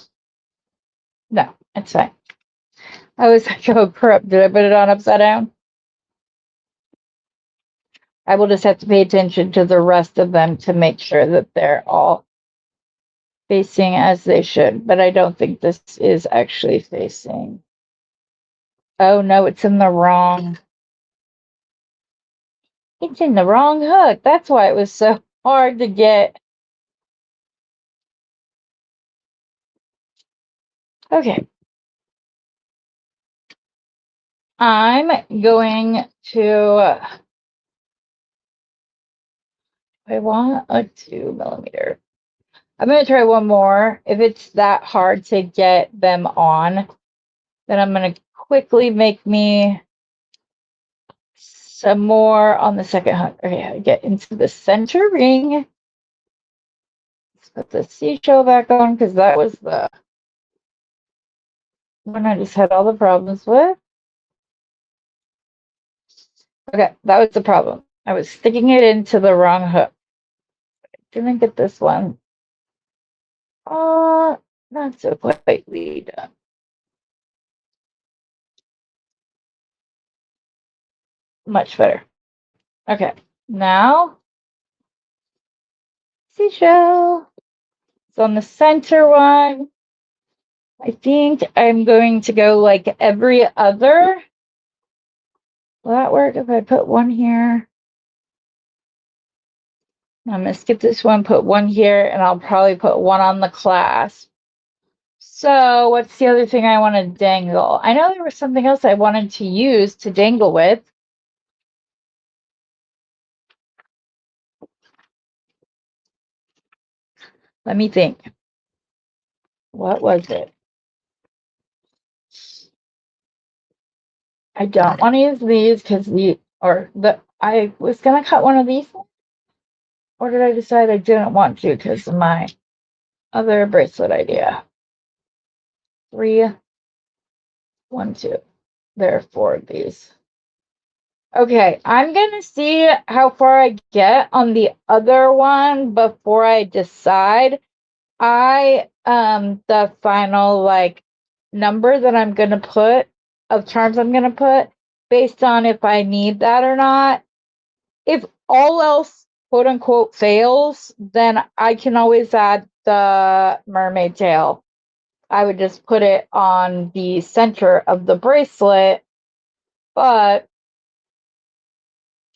No, it's fine. I was like, oh crap, did I put it on upside down? I will just have to pay attention to the rest of them to make sure that they're all facing as they should, but I don't think this is actually facing. Oh no, it's in the wrong. It's in the wrong hook. That's why it was so hard to get. Okay. I'm going to, I want a 2mm. I'm going to try one more. If it's that hard to get them on, then I'm going to quickly make me some more on the second hook. Okay, I get into the center ring. Let's put the seashell back on because that was the one I just had all the problems with. Okay, that was the problem. I was sticking it into the wrong hook. Didn't get this one. Not so quickly done. Much better. Okay, now seashell. It's on the center one. I think I'm going to go like every other. Will that work if I put one here? I'm going to skip this one, put one here, and I'll probably put one on the clasp. So what's the other thing I want to dangle? I know there was something else I wanted to use to dangle with. Let me think. What was it? I don't want to use these because I was going to cut one of these. Or did I decide I didn't want to because of my other bracelet idea? 3, 1, 2. There are 4 of these. Okay, I'm gonna see how far I get on the other one before I decide. The final like number that I'm gonna put of charms I'm gonna put based on if I need that or not. If all else quote unquote fails, then I can always add the mermaid tail. I would just put it on the center of the bracelet, but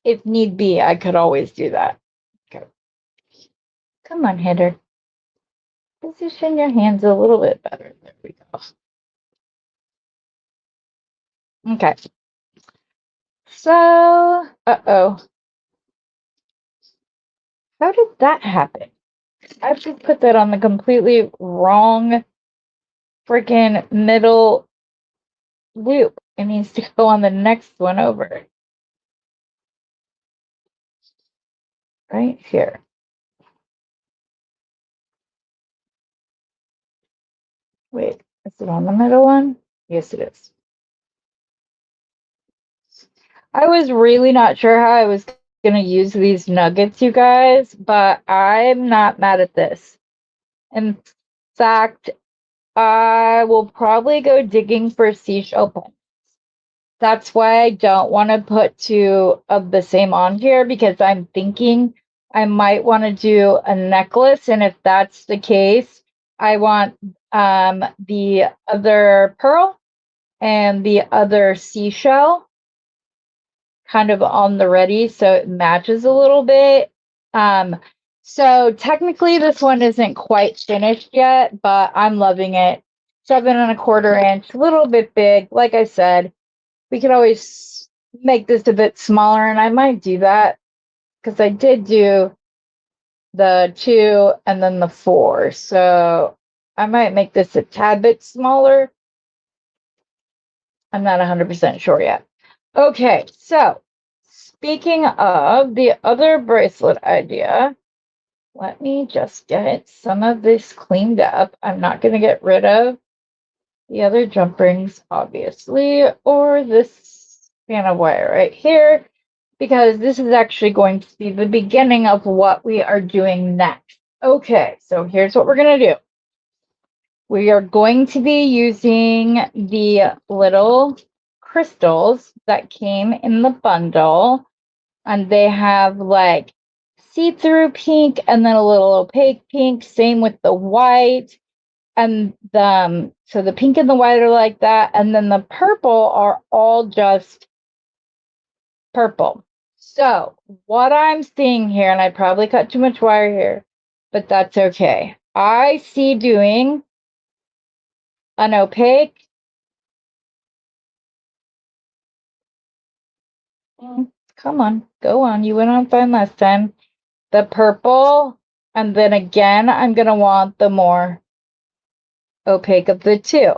if need be, I could always do that. Okay. Come on, hitter. Position your hands a little bit better. There we go. Okay. So, uh-oh. How did that happen? I just put that on the completely wrong freaking middle loop. It needs to go on the next one over. Right here. Wait, is it on the middle one? Yes, it is. I was really not sure how I was going to use these nuggets, you guys, but I'm not mad at this. In fact, I will probably go digging for seashell pins. That's why I don't want to put two of the same on here, because I'm thinking I might want to do a necklace. And if that's the case, I want the other pearl and the other seashell kind of on the ready so it matches a little bit. So technically this one isn't quite finished yet, but I'm loving it. 7¼ inch, a little bit big. Like I said, we could always make this a bit smaller, and I might do that because I did do the 2 and then the 4. So I might make this a tad bit smaller. I'm not 100% sure yet. Okay, so speaking of the other bracelet idea, let me just get some of this cleaned up. I'm not going to get rid of the other jump rings, obviously, or this span of wire right here, because this is actually going to be the beginning of what we are doing next. Okay, so here's what we're going to do. We are going to be using the little crystals that came in the bundle, and they have like see-through pink and then a little opaque pink, same with the white. And so the pink and the white are like that, and then the purple are all just purple. So what I'm seeing here, and I probably cut too much wire here, but that's okay. I see doing an opaque, come on, go on, you went on fine last time, the purple, and then again I'm gonna want the more opaque of the two.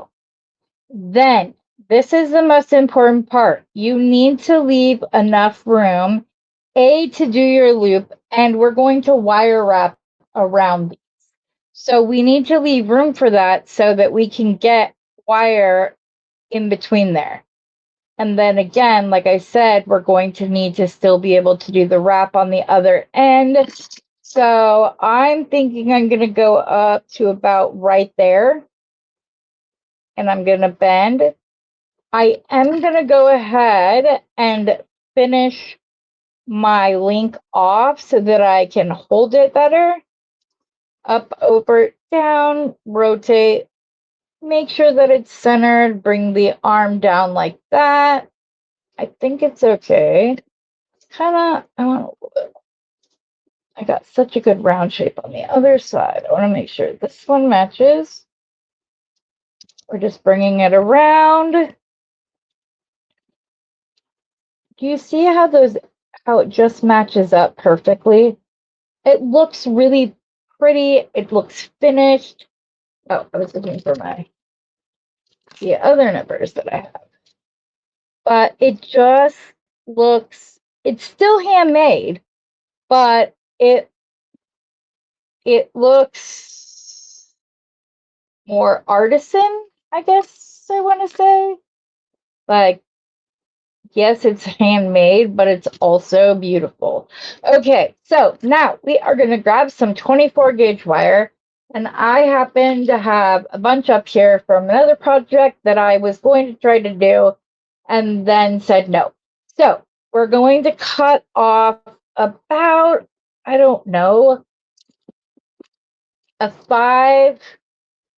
Then this is the most important part. You need to leave enough room, to do your loop, and we're going to wire wrap around these. So we need to leave room for that so that we can get wire in between there. And then again, like I said, we're going to need to still be able to do the wrap on the other end. So I'm thinking I'm going to go up to about right there. And I'm going to bend. I am going to go ahead and finish my link off so that I can hold it better. Up, over, down, rotate. Make sure that it's centered. Bring the arm down like that. I think it's okay. Kind of, I got such a good round shape on the other side. I want to make sure this one matches. We're just bringing it around. Do you see how it just matches up perfectly? It looks really pretty. It looks finished. Oh, I was looking for the other numbers that I have. But it just looks, it's still handmade, but it looks more artisan, I guess I want to say. Like, yes, it's handmade, but it's also beautiful. Okay, so now we are going to grab some 24 gauge wire. And I happen to have a bunch up here from another project that I was going to try to do and then said no. So we're going to cut off about, I don't know, a 5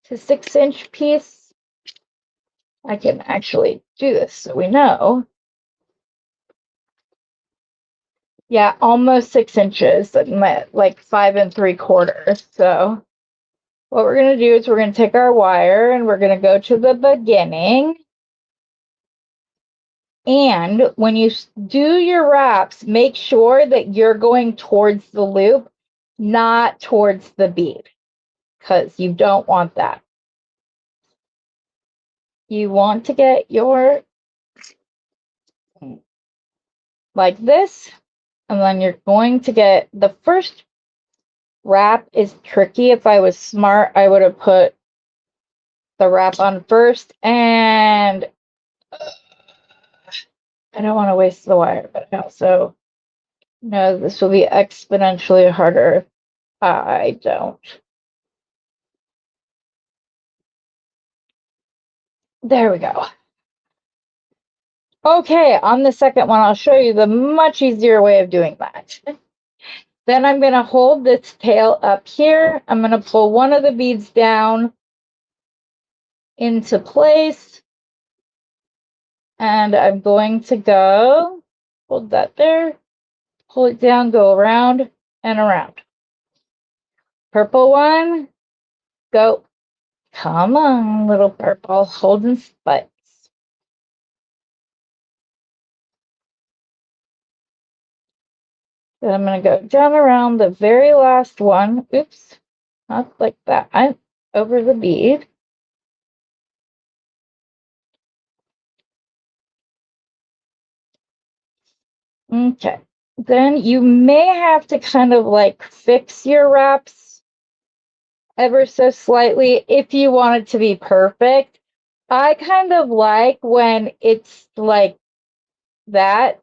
to 6 inch piece. I can actually do this so we know. Yeah, almost 6 inches, like 5 3/4. So what we're going to do is we're going to take our wire and we're going to go to the beginning. And when you do your wraps, make sure that you're going towards the loop, not towards the bead, because you don't want that. You want to get your, like this, and then you're going to get, the first wrap is tricky. If I was smart, I would have put the wrap on first, and I don't want to waste the wire, but I also know this will be exponentially harder if I don't. There we go. Okay, on the second one, I'll show you the much easier way of doing that. Then I'm going to hold this tail up here. I'm going to pull one of the beads down into place. And I'm going to go, hold that there, pull it down, go around and around. Purple one, go. Come on, little purple, holding spikes. Then I'm going to go down around the very last one. Oops, not like that. I'm over the bead. Okay. Then you may have to kind of like fix your wraps ever so slightly if you want it to be perfect. I kind of like when it's like that.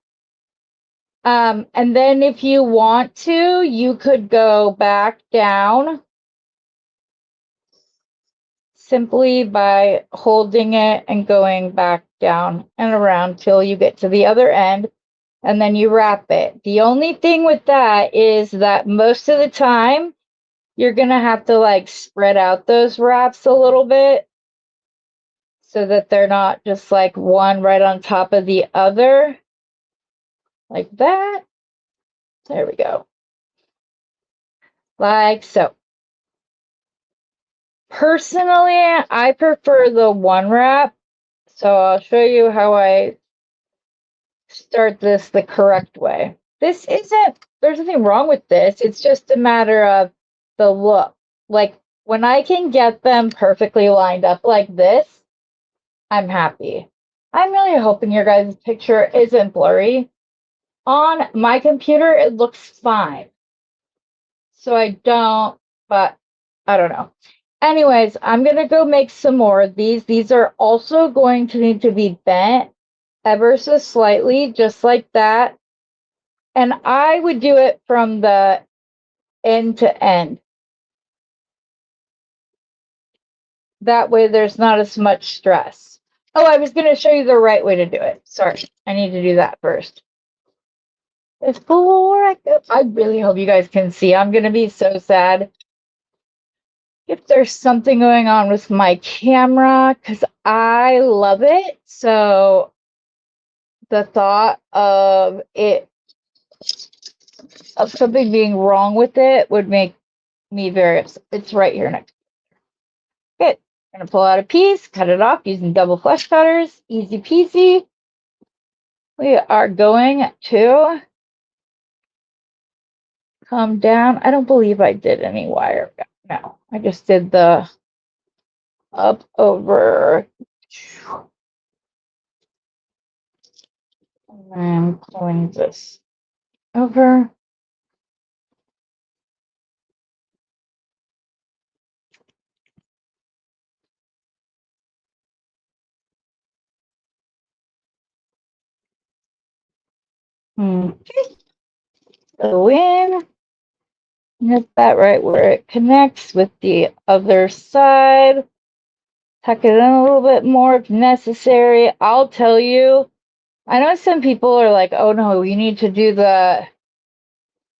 And then if you want to, you could go back down simply by holding it and going back down and around till you get to the other end, and then you wrap it. The only thing with that is that most of the time you're gonna have to like spread out those wraps a little bit so that they're not just like one right on top of the other, like that. There we go. Like so. Personally, I prefer the one wrap, so I'll show you how I start this the correct way. There's nothing wrong with this. It's just a matter of the look. Like when I can get them perfectly lined up like this, I'm happy. I'm really hoping your guys' picture isn't blurry. On my computer, it looks fine. So I don't, but I don't know. Anyways, I'm going to go make some more of these. These are also going to need to be bent ever so slightly, just like that. And I would do it from the end to end. That way there's not as much stress. Oh, I was going to show you the right way to do it. Sorry, I need to do that first. Before I really hope you guys can see. I'm going to be so sad if there's something going on with my camera because I love it. So the thought of something being wrong with it would make me very upset. It's right here next. Good. I'm gonna pull out a piece, cut it off using double flush cutters. Easy peasy. We are going to come down. I don't believe I did any wire. No, I just did the up over. And I'm pulling this over. Okay. Go in. Hit that right where it connects with the other side. Tuck it in a little bit more if necessary. I'll tell you, I know some people are like, oh no, you need to do the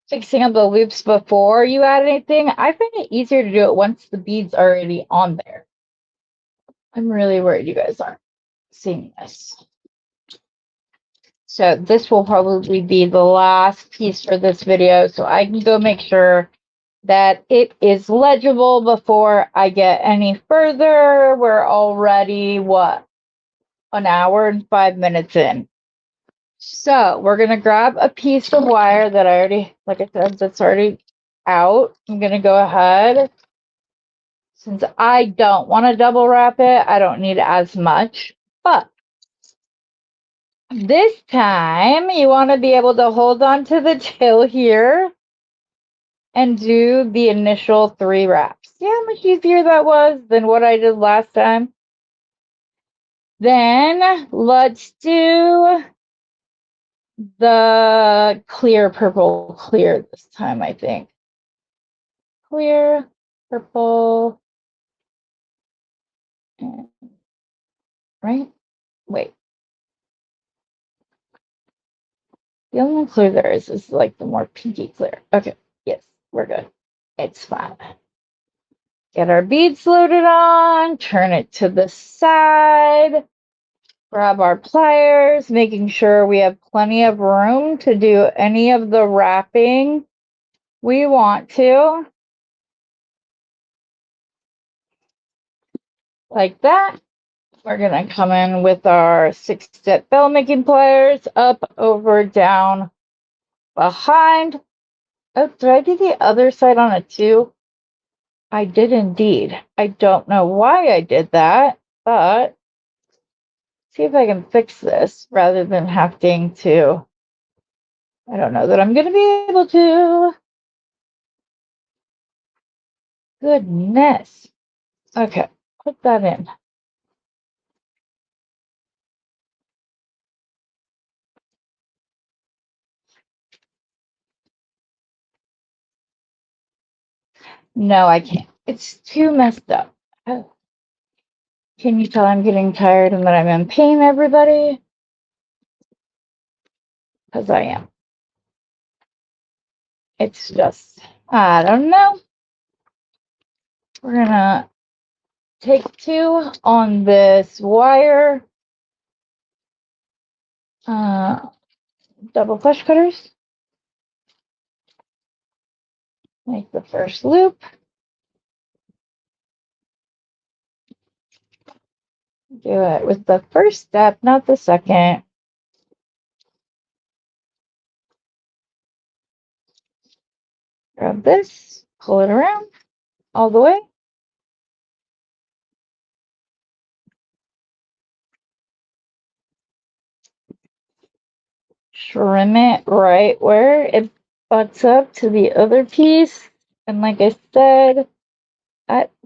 fixing up the loops before you add anything. I find it easier to do it once the bead's already on there. I'm really worried you guys aren't seeing this. So this will probably be the last piece for this video, so I can go make sure that it is legible before I get any further. We're already, what, an hour and 5 minutes in. So we're going to grab a piece of wire that I already, like I said, that's already out. I'm going to go ahead. Since I don't want to double wrap it, I don't need as much. But this time you want to be able to hold on to the tail here and do the initial 3 wraps. See how much easier that was than what I did last time? Then let's do the clear purple clear this time, I think. Clear purple. Right? Wait. The only clear there is like the more pinky clear. Okay. Yes, we're good. It's fine. Get our beads loaded on, turn it to the side, grab our pliers, making sure we have plenty of room to do any of the wrapping we want to. Like that. We're going to come in with our 6-step bell making pliers, up, over, down, behind. Oh, did I do the other side on it too? I did indeed. I don't know why I did that, but see if I can fix this rather than having to. I don't know that I'm going to be able to. Goodness. Okay, put that in. No, I can't. It's too messed up. Oh. Can you tell I'm getting tired and that I'm in pain, everybody? Because I am. It's just, I don't know. We're going to take 2 on this wire. Double flush cutters. Make the first loop. Do it with the first step, not the second. Grab this, pull it around all the way. Trim it right where it butts up to the other piece. And like I said,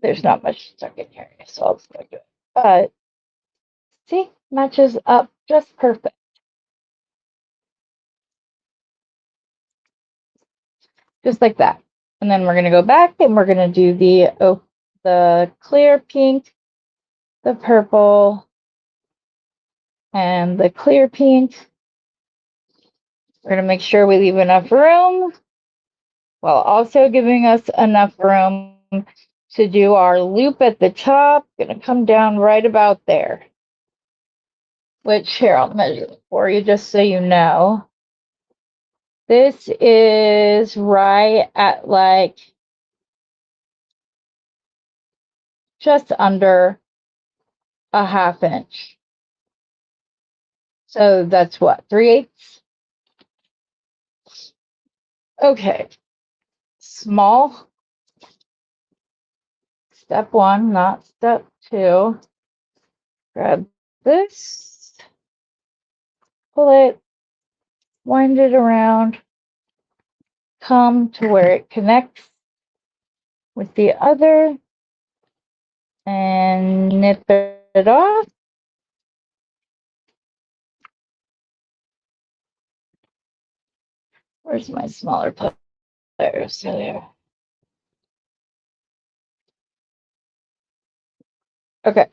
there's not much stuck in here, so I'll just do it. But see, matches up just perfect. Just like that. And then we're going to go back and we're going to do the clear pink, the purple, and the clear pink. We're going to make sure we leave enough room while also giving us enough room to do our loop at the top. Going to come down right about there. Which, here, I'll measure it for you just so you know. This is right at like just under a 1/2 inch. So that's what, 3/8? Okay. Small. Step 1, not step 2. Grab this. Pull it. Wind it around. Come to where it connects with the other. And nip it off. Where's my smaller pliers? There. Okay.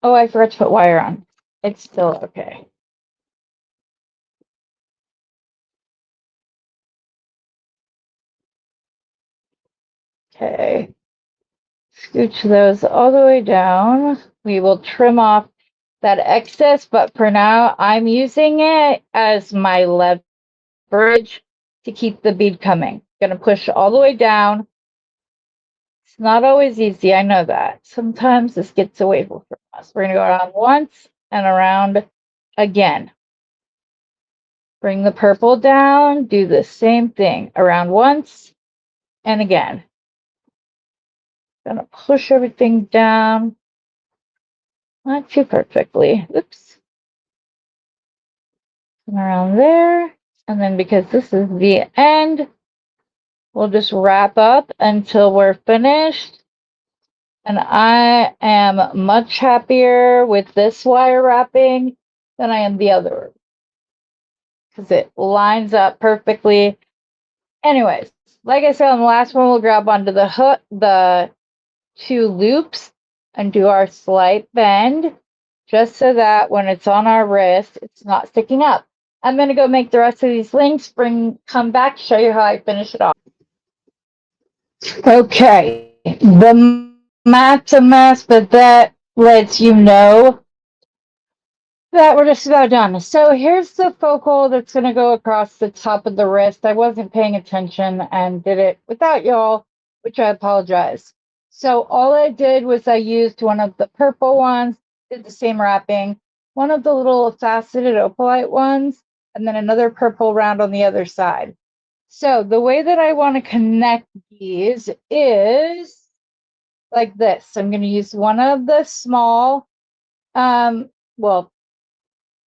Oh, I forgot to put wire on. It's still okay. Okay. Scooch those all the way down. We will trim off that excess, but for now, I'm using it as my leverage to keep the bead coming. Gonna push all the way down. It's not always easy, I know that. Sometimes this gets away from us. We're gonna go around once and around again. Bring the purple down, do the same thing. Around once and again. Gonna push everything down. Not too perfectly. Oops. And around there. And then because this is the end, we'll just wrap up until we're finished. And I am much happier with this wire wrapping than I am the other, because it lines up perfectly. Anyways, like I said on the last one, we'll grab onto the hook, the 2 loops, and do our slight bend, just so that when it's on our wrist, it's not sticking up. I'm going to go make the rest of these links, come back, show you how I finish it off. Okay, the mat's a mess, but that lets you know that we're just about done. So here's the focal that's going to go across the top of the wrist. I wasn't paying attention and did it without y'all, which I apologize. So all I did was I used one of the purple ones, did the same wrapping, one of the little faceted opalite ones, and then another purple round on the other side. So the way that I want to connect these is like this. I'm going to use one of the small, well,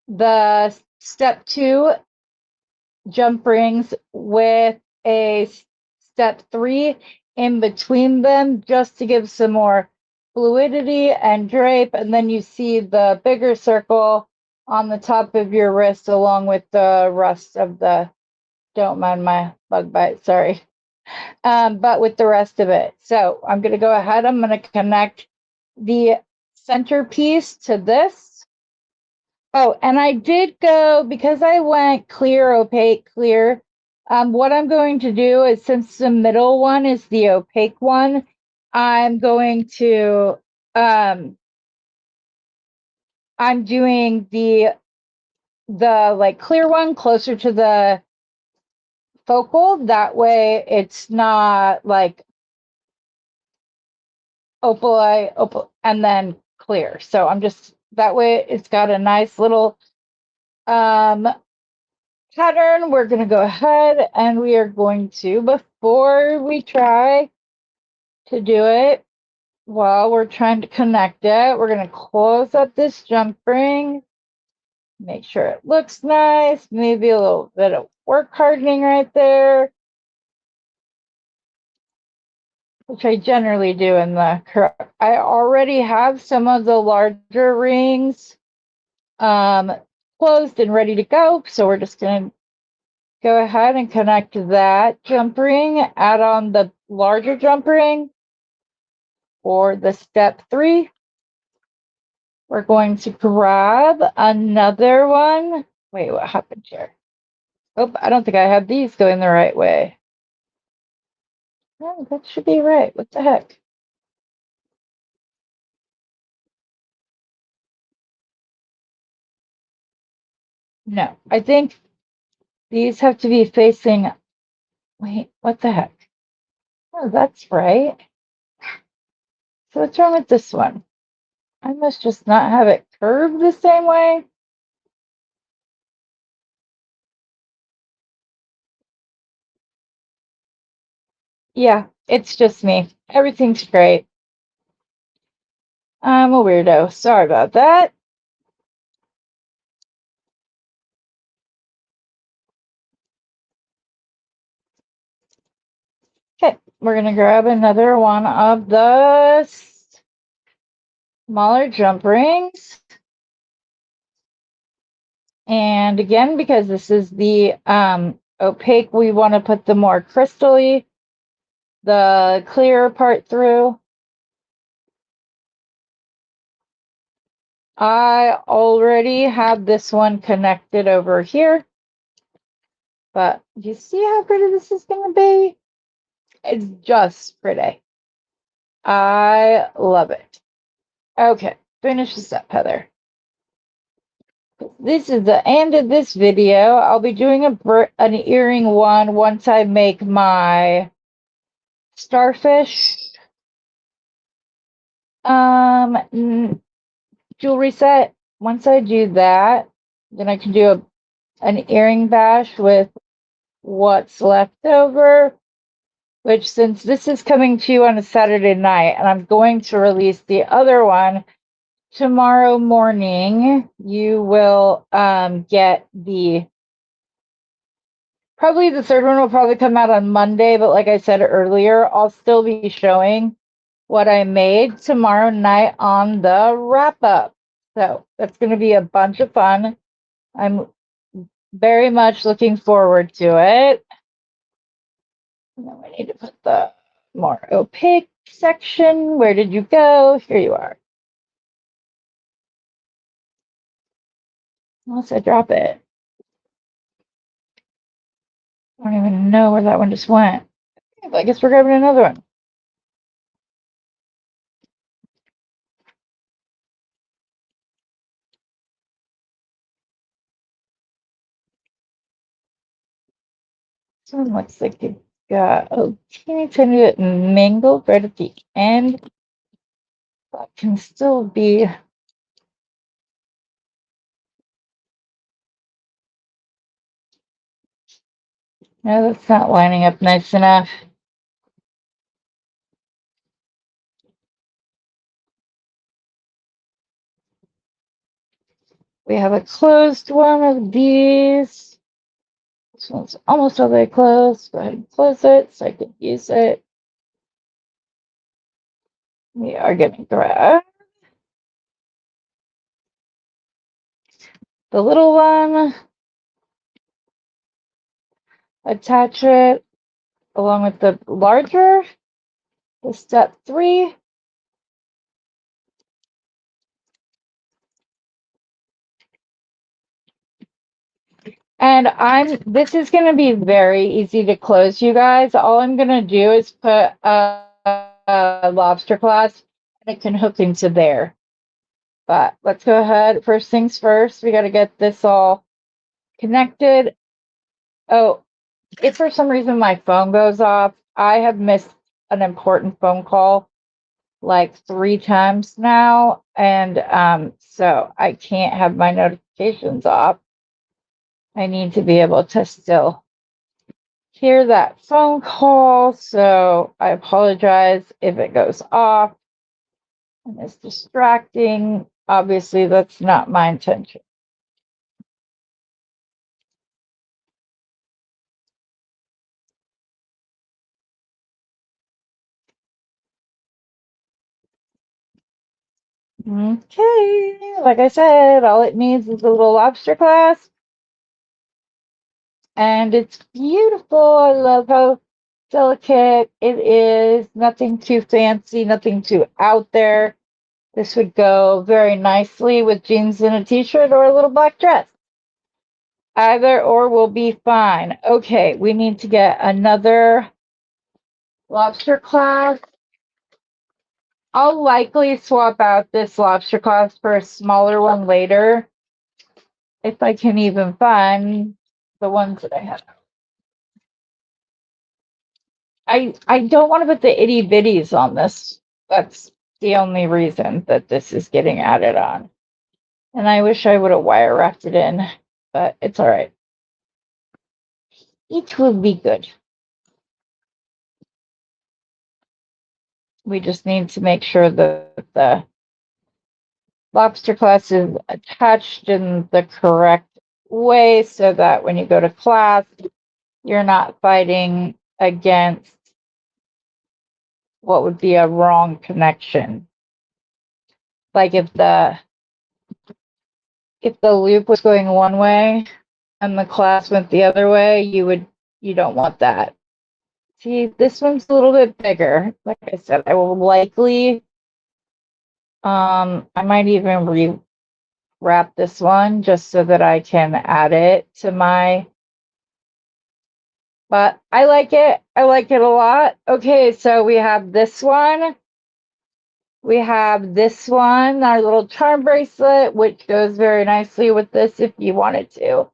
the step 2 jump rings with a step 3 in between them, just to give some more fluidity and drape. And then you see the bigger circle on the top of your wrist along with the rest of the, don't mind my bug bite, sorry, but with the rest of it. So I'm going to go ahead, I'm going to connect the centerpiece to this. Oh, and I did go, because I went clear, opaque, clear. What I'm going to do is, since the middle one is the opaque one, I'm going to, I'm doing the like clear one closer to the focal. That way it's not like opal, and then clear. So I'm just, that way it's got a nice little, pattern. We're going to go ahead and we are going to, before we try to do it, while we're trying to connect it, we're going to close up this jump ring, make sure it looks nice, maybe a little bit of work hardening right there, which I generally do in the, I already have some of the larger rings closed and ready to go. So we're just going to go ahead and connect that jump ring, add on the larger jump ring for the step 3. We're going to grab another one. Wait, what happened here? Oh, I don't think I have these going the right way. Oh, that should be right. What the heck? No, I think these have to be facing, wait, what the heck? Oh, that's right. So what's wrong with this one? I must just not have it curved the same way. Yeah, it's just me. Everything's great. I'm a weirdo. Sorry about that. Okay, we're going to grab another one of the smaller jump rings. And again, because this is the opaque, we want to put the more crystally, the clear part through. I already have this one connected over here, but you see how pretty this is going to be? It's just pretty. I love it. Okay, finish this up, Heather. This is the end of this video. I'll be doing an earring one once I make my starfish jewelry set. Once I do that, then I can do an earring bash with what's left over, which, since this is coming to you on a Saturday night and I'm going to release the other one tomorrow morning, you will get the Probably the third one will probably come out on Monday, but like I said earlier, I'll still be showing what I made tomorrow night on the wrap up. So that's going to be a bunch of fun. I'm very much looking forward to it. And then we need to put the more opaque section. Where did you go? Here you are. Unless I drop it. I don't even know where that one just went. I guess we're grabbing another one. This one looks like it got a teeny tiny bit mangled right at the end. That can still be. No, that's not lining up nice enough. We have a closed one of these. This one's almost all the way closed. Go ahead and close it so I can use it. We are going to grab the little one, attach it along with the larger, the step 3. And this is going to be very easy to close, you guys. All I'm going to do is put a lobster clasp and it can hook into there. But let's go ahead. First things first, we got to get this all connected. Oh, if for some reason my phone goes off, I have missed an important phone call like 3 times now. And so I can't have my notifications off. I need to be able to still hear that phone call. So I apologize if it goes off and it's distracting. Obviously, that's not my intention. Okay, like I said, all it needs is a little lobster clasp. And it's beautiful. I love how delicate it is. Nothing too fancy, nothing too out there. This would go very nicely with jeans and a t-shirt or a little black dress. Either or will be fine. Okay, we need to get another lobster clasp. I'll likely swap out this lobster clasp for a smaller one later, if I can even find the ones that I have. I don't want to put the itty bitties on this. That's the only reason that this is getting added on. And I wish I would have wire wrapped it in, but it's all right. Each will be good. We just need to make sure that the lobster class is attached in the correct way so that when you go to class, you're not fighting against what would be a wrong connection. Like if the loop was going one way and the class went the other way, you don't want that. See, this one's a little bit bigger. Like I said, I will likely I might even re-wrap this one just so that I can add it to my, but I like it. I like it a lot. Okay, so we have this one. We have this one, our little charm bracelet, which goes very nicely with this if you wanted to.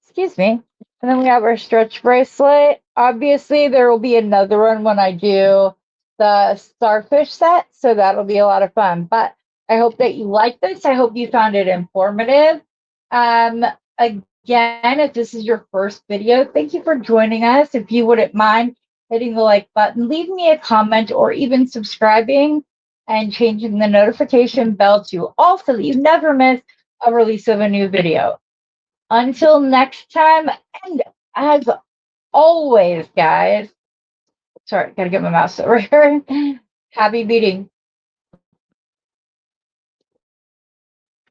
Excuse me. And then we have our stretch bracelet. Obviously, there will be another one when I do the starfish set, so that'll be a lot of fun. But I hope that you like this. I hope you found it informative. Again, if this is your first video, thank you for joining us. If you wouldn't mind hitting the like button, leave me a comment, or even subscribing and changing the notification bell to all so that you never miss a release of a new video. Until next time, and as always, guys, sorry, gotta get my mouse over here. Happy beating.